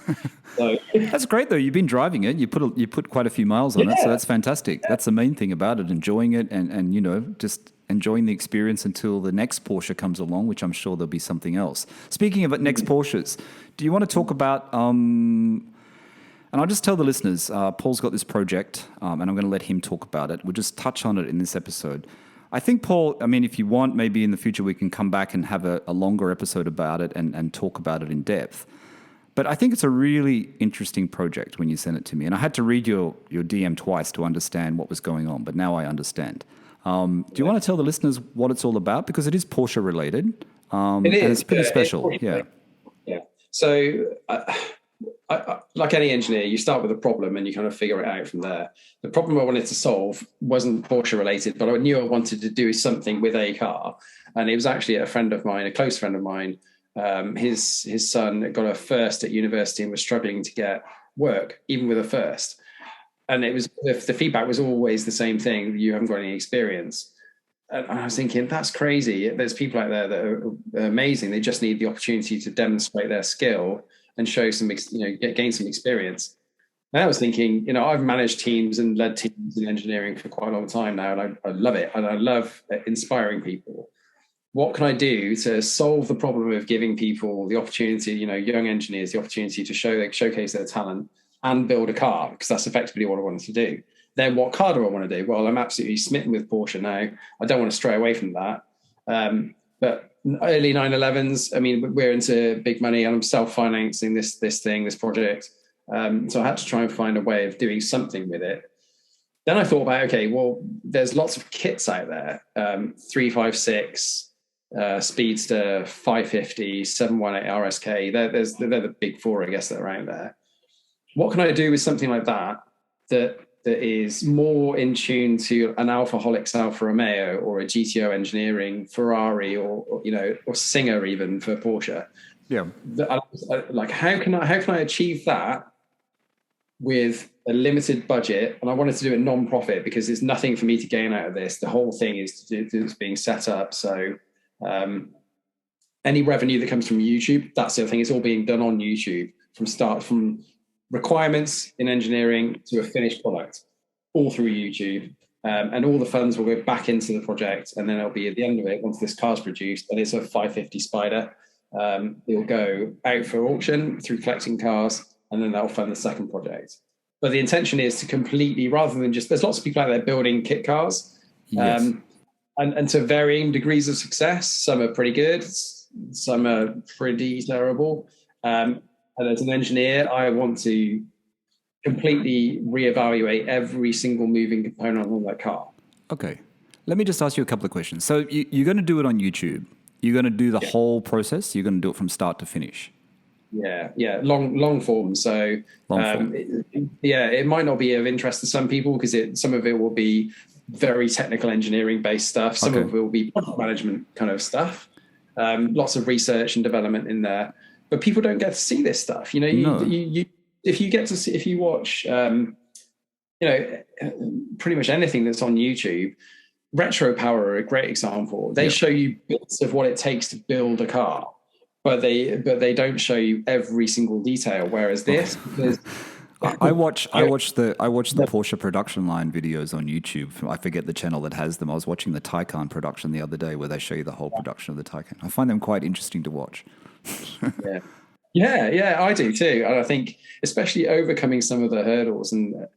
So that's great though. You've been driving it. You put quite a few miles on it, so that's fantastic. That's the main thing about it. Enjoying it and just enjoying the experience until the next Porsche comes along, which I'm sure there'll be something else. Speaking of next Porsches, do you want to talk about? And I'll just tell the listeners, Paul's got this project, and I'm going to let him talk about it. We'll just touch on it in this episode. I think, Paul, if you want, maybe in the future we can come back and have a longer episode about it and talk about it in depth. But I think it's a really interesting project when you sent it to me. And I had to read your DM twice to understand what was going on, but now I understand. Do you want to tell the listeners what it's all about? Because it is Porsche related. It is. And it's pretty special. Yeah. So like any engineer, you start with a problem and you kind of figure it out from there. The problem I wanted to solve wasn't Porsche related, but I knew I wanted to do something with a car. And it was actually a close friend of mine. His son got a first at university and was struggling to get work, even with a first. And it was the feedback was always the same thing: you haven't got any experience. And I was thinking, that's crazy. There's people out there that are amazing. They just need the opportunity to demonstrate their skill and show some, gain some experience. And I was thinking, I've managed teams and led teams in engineering for quite a long time now, and I love it. And I love inspiring people. What can I do to solve the problem of giving people the opportunity, young engineers, the opportunity to showcase their talent and build a car? Because that's effectively what I wanted to do. Then what car do I want to do? Well, I'm absolutely smitten with Porsche now. I don't want to stray away from that. But early 911s, we're into big money, and I'm self-financing this project. So I had to try and find a way of doing something with it. Then I thought about, okay, well, there's lots of kits out there, 356, Speedster, 550, 718 RSK. They're the big four, I guess, that are out there. What can I do with something like that that is more in tune to an Alphaholics Alfa Romeo or a GTO Engineering Ferrari or Singer even for Porsche. Yeah. Like how can I achieve that with a limited budget? And I wanted to do it non-profit because there's nothing for me to gain out of this. The whole thing is being set up. So any revenue that comes from YouTube, that's the other thing. It's all being done on YouTube from requirements in engineering to a finished product, all through YouTube. And all the funds will go back into the project. And then it'll be at the end of it, once this car's produced, and it's a 550 Spider, it'll go out for auction through collecting cars, and then that'll fund the second project. But the intention is to completely, rather than just, there's lots of people out there building kit cars, Yes. and to varying degrees of success. Some are pretty good, some are pretty terrible. And as an engineer, I want to completely reevaluate every single moving component on that car. Okay. Let me just ask you a couple of questions. So you're going to do it on YouTube. You're going to do the whole process. You're going to do it from start to finish. Yeah, long form. So it might not be of interest to some people because some of it will be very technical engineering based stuff. Some of it will be product management kind of stuff. Lots of research and development in there, but people don't get to see this stuff. You if you watch, pretty much anything that's on YouTube. Retro Power are a great example. They show you bits of what it takes to build a car, but they don't show you every single detail. Whereas this, I watch the Porsche production line videos on YouTube. I forget the channel that has them. I was watching the Taycan production the other day, where they show you the whole production of the Taycan. I find them quite interesting to watch. Yeah, I do too. And I think especially overcoming some of the hurdles. And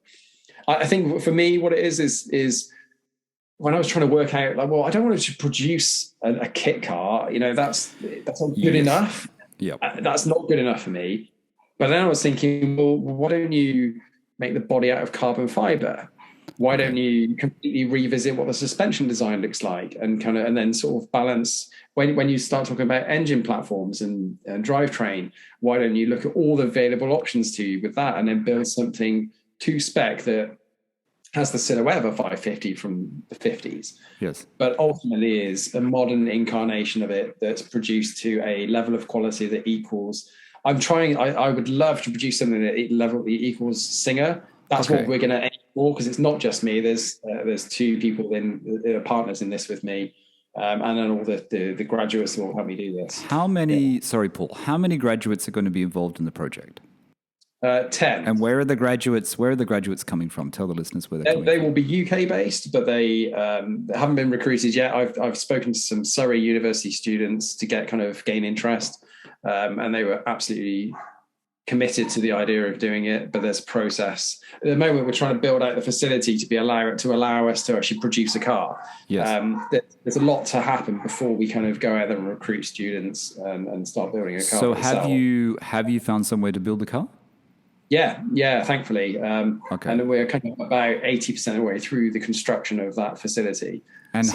I think for me, what it is when I was trying to work out, like, well, I don't want to produce a kit car. That's not good enough. Yeah, that's not good enough for me. But then I was thinking, well, why don't you make the body out of carbon fiber? Why don't you completely revisit what the suspension design looks like, and then sort of balance when you start talking about engine platforms and drivetrain? Why don't you look at all the available options to you with that, and then build something to spec that has the silhouette of a 550 from the 50s, yes, but ultimately is a modern incarnation of it that's produced to a level of quality that equals. I would love to produce something that equals Singer. That's what we're going to aim for, because it's not just me. There's two people partners in this with me, and then all the graduates who will help me do this. How many graduates are going to be involved in the project? 10. And where are the graduates coming from? Tell the listeners where they're coming from. They will be UK based, but they haven't been recruited yet. I've spoken to some Surrey University students to gain interest, and they were absolutely committed to the idea of doing it. But there's a process. At the moment, we're trying to build out the facility to allow us to actually produce a car. Yes. There's a lot to happen before we go out there and recruit students and start building a car. So have you found somewhere to build the car? Yeah, thankfully. And we're about 80% of the way through the construction of that facility. And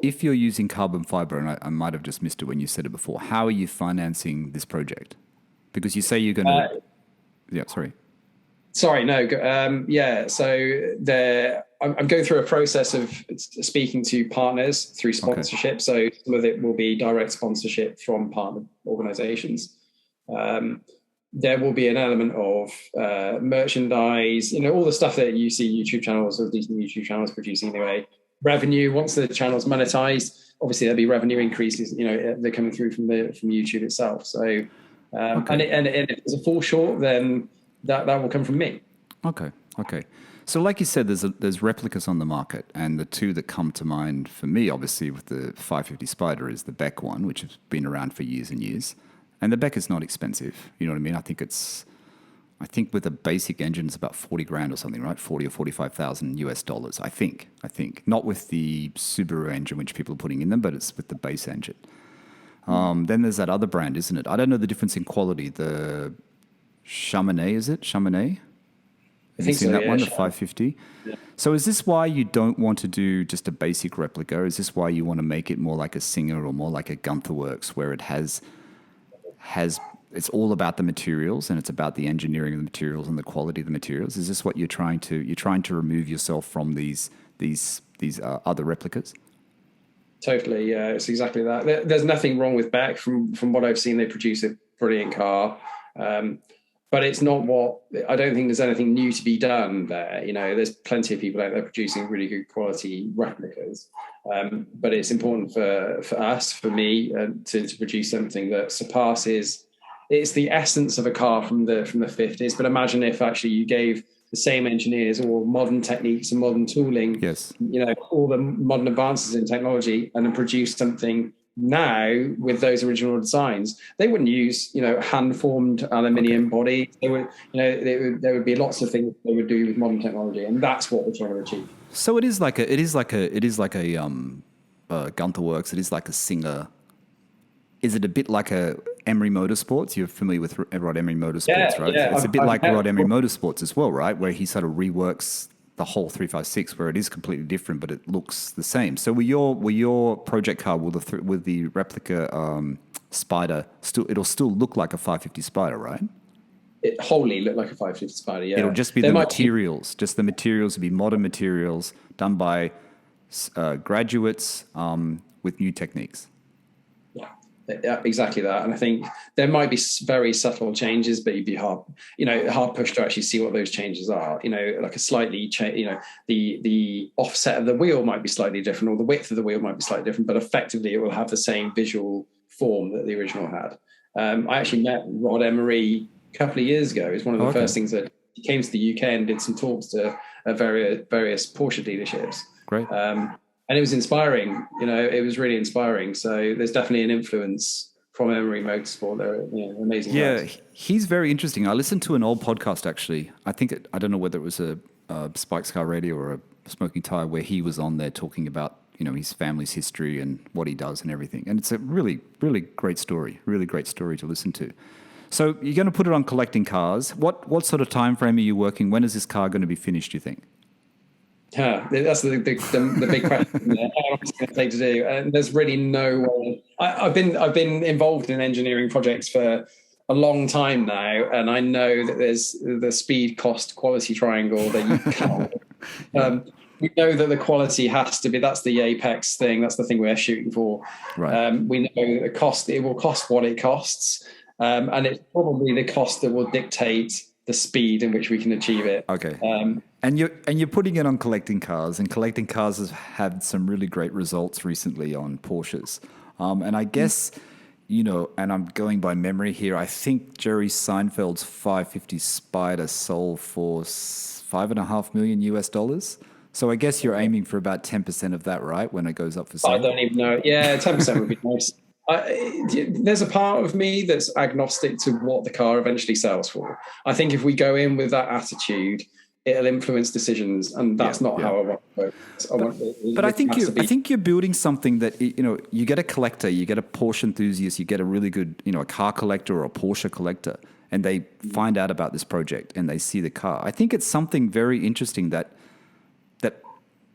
if you're using carbon fiber, and I might have just missed it when you said it before, how are you financing this project? Because you say you're going to... Sorry, no. So I'm going through a process of speaking to partners through sponsorship. Okay. So some of it will be direct sponsorship from partner organizations. There will be an element of merchandise, all the stuff that you see YouTube channels or decent YouTube channels producing anyway. Revenue, once the channel's monetized, obviously there'll be revenue increases, they're coming through from YouTube itself. So, and if it's a full short, then that will come from me. Okay. So like you said, there's replicas on the market, and the two that come to mind for me, obviously, with the 550 Spider is the Mk1, which has been around for years and years. And the Mk is not expensive. You know what I mean? I think with a basic engine, it's about 40 grand or something, right? 40 or 45,000 US dollars. I think. Not with the Subaru engine, which people are putting in them, but it's with the base engine. Then there's that other brand, isn't it? I don't know the difference in quality. The Chamonix, is it? Chamonix? Have you seen that one, the 550? Yeah. So is this why you don't want to do just a basic replica? Is this why you want to make it more like a Singer or more like a Gunther Works, where it has it's all about the materials, and it's about the engineering of the materials and the quality of the materials. Is this what you're trying to remove yourself from these other replicas? Totally, yeah, it's exactly that. There's nothing wrong with Beck. From what I've seen, they produce a brilliant car, but it's not what I don't think there's anything new to be done there. There's plenty of people out there producing really good quality replicas, but it's important for us, for me, to produce something that surpasses. It's the essence of a car from the 50s. But imagine if actually you gave the same engineers all modern techniques and modern tooling, yes, all the modern advances in technology, and then produce something now with those original designs. They wouldn't use, hand-formed aluminium body. They would, there would be lots of things they would do with modern technology, and that's what we're trying to achieve. So it is like a Gunther Works. It is like a Singer. Is it a bit like a Emery Motorsports? You're familiar with Rod Emery Motorsports, right? Yeah, it's a bit like Rod Emery Motorsports as well, right? Where he sort of reworks the whole 356, where it is completely different, but it looks the same. So with your project car, with the replica Spider, it'll still look like a 550 Spider, right? It wholly looked like a 550 Spider, yeah. It'll just be the materials. Just the materials will be modern materials done by graduates with new techniques. Yeah, exactly that. And I think there might be very subtle changes, but you'd be hard pushed to actually see what those changes are. Like a slightly the offset of the wheel might be slightly different, or the width of the wheel might be slightly different, but effectively it will have the same visual form that the original had. I actually met Rod Emery a couple of years ago. It was one of the first things that he came to the UK and did some talks to various Porsche dealerships. Great. And it was inspiring, it was really inspiring. So there's definitely an influence from Emery Motorsport. They're amazing guys. He's very interesting. I listened to an old podcast, actually. I don't know whether it was a Spikes Car Radio or a Smoking Tire, where he was on there talking about, his family's history and what he does and everything. And it's a really, really great story to listen to. So you're going to put it on collecting cars. What sort of time frame are you working? When is this car going to be finished, do you think? Yeah, that's the big question. How long is it going to take to do? And there's really no way. I've been involved in engineering projects for a long time now, and I know that there's the speed, cost, quality triangle that you can't. We know that the quality has to be. That's the apex thing. That's the thing we're shooting for. Right. We know that the cost. It will cost what it costs, and it's probably the cost that will dictate the speed in which we can achieve it. Okay. And you're putting it on collecting cars, and collecting cars has had some really great results recently on Porsches. And I guess, and I'm going by memory here, I think Jerry Seinfeld's 550 Spider sold for $5.5 million US. So I guess you're aiming for about 10% of that, right? When it goes up for sale. I don't even know. Yeah, 10% would be nice. There's a part of me that's agnostic to what the car eventually sells for. I think if we go in with that attitude, it'll influence decisions, and that's not how I want to focus. But I think you're building something that you get a collector, you get a Porsche enthusiast, you get a really good a car collector or a Porsche collector, and they find out about this project and they see the car. I think it's something very interesting that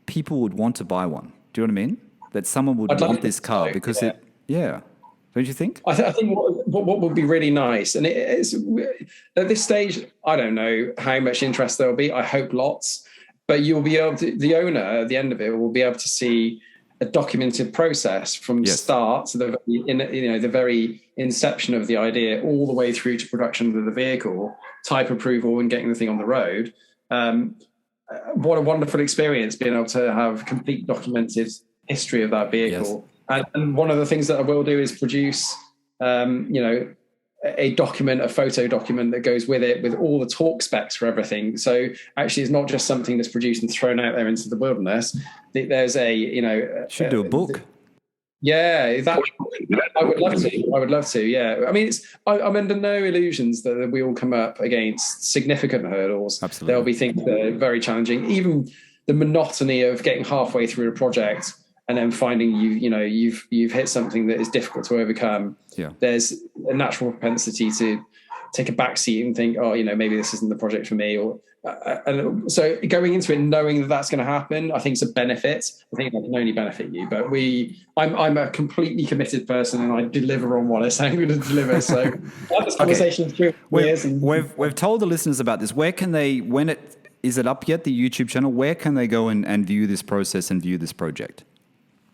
people would want to buy one. Do you know what I mean? That someone would want this car because don't you think? I think what would be really nice, and it's at this stage, I don't know how much interest there'll be. I hope lots, but you'll be able to. The owner at the end of it will be able to see a documented process from start to the very inception of the idea all the way through to production of the vehicle, type approval, and getting the thing on the road. What a wonderful experience being able to have complete documented history of that vehicle. Yes. And one of the things that I will do is produce, a photo document that goes with it, with all the torque specs for everything. So actually, it's not just something that's produced and thrown out there into the wilderness. There's should do a book. I would love to. Yeah, I mean, I'm under no illusions that we will come up against significant hurdles. Absolutely, there'll be things that are very challenging. Even the monotony of getting halfway through a project and then finding you've hit something that is difficult to overcome. Yeah, there's a natural propensity to take a back seat and think, maybe this isn't the project for me, and so going into it knowing that that's going to happen, I think it's a benefit. I think that can only benefit you. But I'm a completely committed person, and I deliver on what I say I'm going to deliver. So I have this conversation through years. We've told the listeners about this. Where can they, is it up yet, the YouTube channel? Where can they go and view this process and view this project?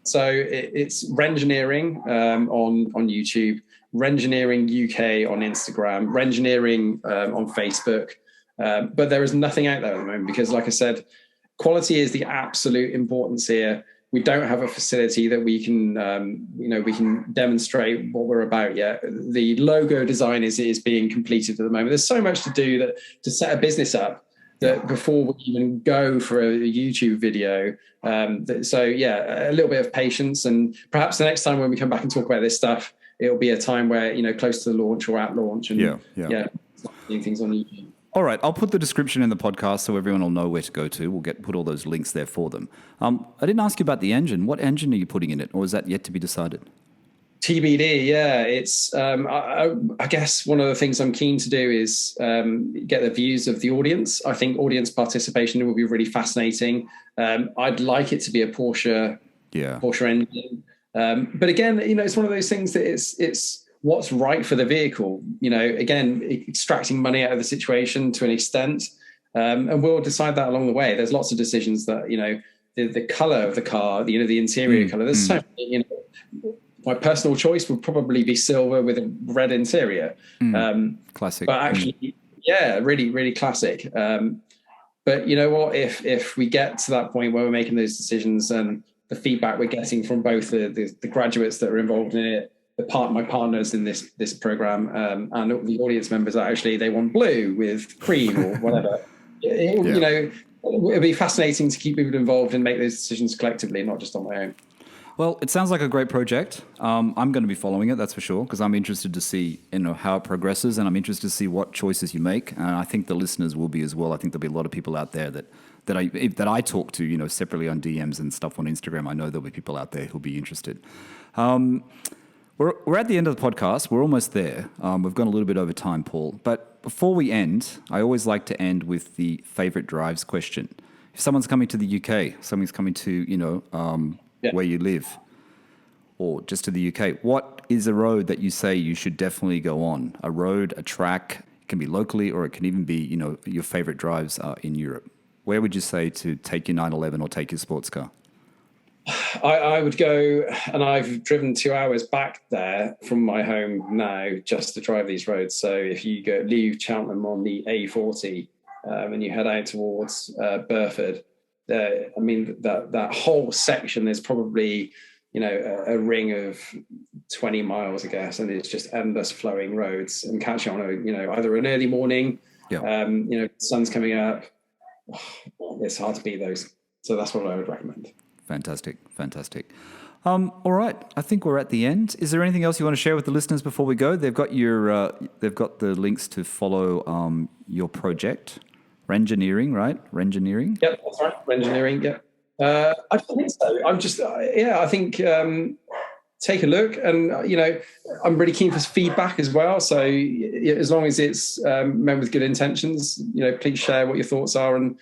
So it's Rengineering on YouTube, Rengineering UK on Instagram, Rengineering on Facebook. But there is nothing out there at the moment because, like I said, quality is the absolute importance here. We don't have a facility that we can demonstrate what we're about yet. The logo design is being completed at the moment. There's so much to do that to set a business up that before we even go for a YouTube video. So yeah, a little bit of patience, and perhaps the next time when we come back and talk about this stuff, it'll be a time where, close to the launch or at launch, and doing things on YouTube. All right, I'll put the description in the podcast so everyone will know where to go to. We'll put all those links there for them. I didn't ask you about the engine. What engine are you putting in it, or is that yet to be decided? TBD, yeah. It's I guess one of the things I'm keen to do is get the views of the audience. I think audience participation will be really fascinating. I'd like it to be a Porsche engine, but again, it's one of those things that it's what's right for the vehicle. Again, extracting money out of the situation to an extent, and we'll decide that along the way. There's lots of decisions that the color of the car, the interior color. There's so many, my personal choice would probably be silver with a red interior. Classic. But actually, really, really classic. But you know what? If we get to that point where we're making those decisions and the feedback we're getting from both the graduates that are involved in it, my partners in this program, and the audience members that actually they want blue with cream or whatever, it'll be fascinating to keep people involved and make those decisions collectively, not just on my own. Well, it sounds like a great project. I'm going to be following it, that's for sure, because I'm interested to see how it progresses, and I'm interested to see what choices you make. And I think the listeners will be as well. I think there'll be a lot of people out there that I talk to, separately on DMs and stuff on Instagram. I know there'll be people out there who'll be interested. We're at the end of the podcast. We're almost there. We've gone a little bit over time, Paul. But before we end, I always like to end with the favorite drives question. If someone's coming to the UK, someone's coming to, where you live, or just to the UK, what is a road that you say you should definitely go on? A road, a track, it can be locally, or it can even be, your favorite drives in Europe. Where would you say to take your 911 or take your sports car? I would go, and I've driven 2 hours back there from my home now just to drive these roads. So if you leave Cheltenham on the A40 and you head out towards Burford, that whole section is probably, a ring of 20 miles, I guess, and it's just endless flowing roads. And catching on either an early morning, sun's coming up. It's hard to beat those. So that's what I would recommend. Fantastic. All right, I think we're at the end. Is there anything else you want to share with the listeners before we go? They've got the links to follow your project. Rengineering, right? Rengineering? Yep, that's right. Rengineering, yep. I don't think so. I'm just, I think take a look, and, I'm really keen for feedback as well. So as long as it's meant with good intentions, please share what your thoughts are and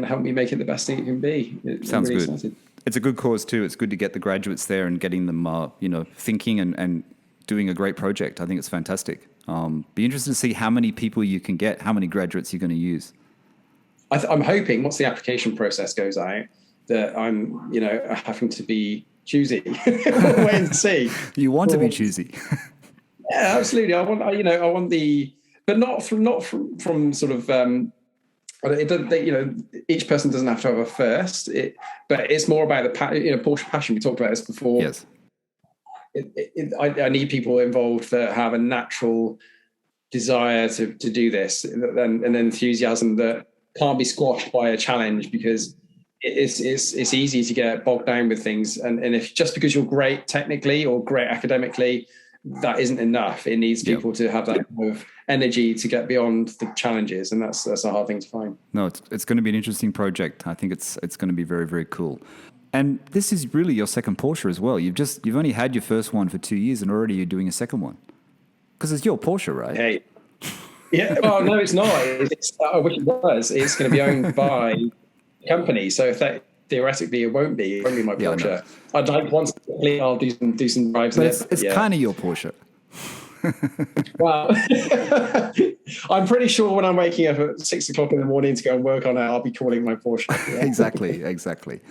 help me make it the best thing it can be. Sounds really good. Excited. It's a good cause too. It's good to get the graduates there and getting them, thinking and doing a great project. I think it's fantastic. Be interested to see how many people you can get, how many graduates you're going to use. I'm hoping once the application process goes out that I'm, having to be choosy. Wait and see. You want to be choosy. Yeah, absolutely. I want the, but not from sort of. It doesn't, each person doesn't have to have a first. But it's more about the Porsche passion. We talked about this before. Yes. I need people involved that have a natural desire to do this, and an enthusiasm that can't be squashed by a challenge, because it's easy to get bogged down with things. And if just because you're great technically or great academically, that isn't enough. It needs people to have that kind of energy to get beyond the challenges, and that's a hard thing to find. No, it's going to be an interesting project. I think it's going to be very, very cool. And this is really your second Porsche as well. You've only had your first one for 2 years, and already you're doing a second one, because it's your Porsche, right? Hey, Yeah, well, no, it's not. I wish it was. It's going to be owned by a company, so theoretically, it won't be. It won't be my Porsche. I'd like once I'll do some drives. But it's kind of your Porsche. Wow. I'm pretty sure when I'm waking up at 6 o'clock in the morning to go and work on it, I'll be calling my Porsche. Yeah. Exactly.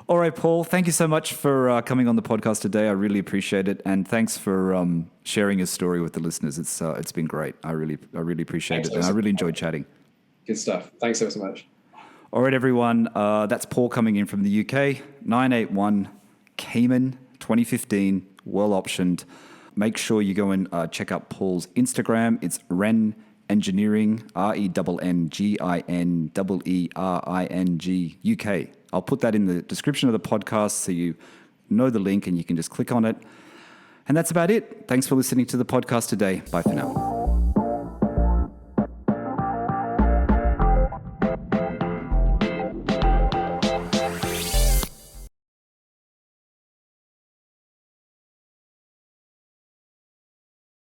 All right, Paul, thank you so much for coming on the podcast today. I really appreciate it. And thanks for sharing your story with the listeners. It's been great. I really appreciate it. And I really enjoyed chatting. Good stuff. Thanks ever so much. All right, everyone. That's Paul coming in from the UK. 981 Cayman 2015, well optioned. Make sure you go and check out Paul's Instagram. It's Ren Engineering, RENGINEERING UK. I'll put that in the description of the podcast so you know the link and you can just click on it. And that's about it. Thanks for listening to the podcast today. Bye for now.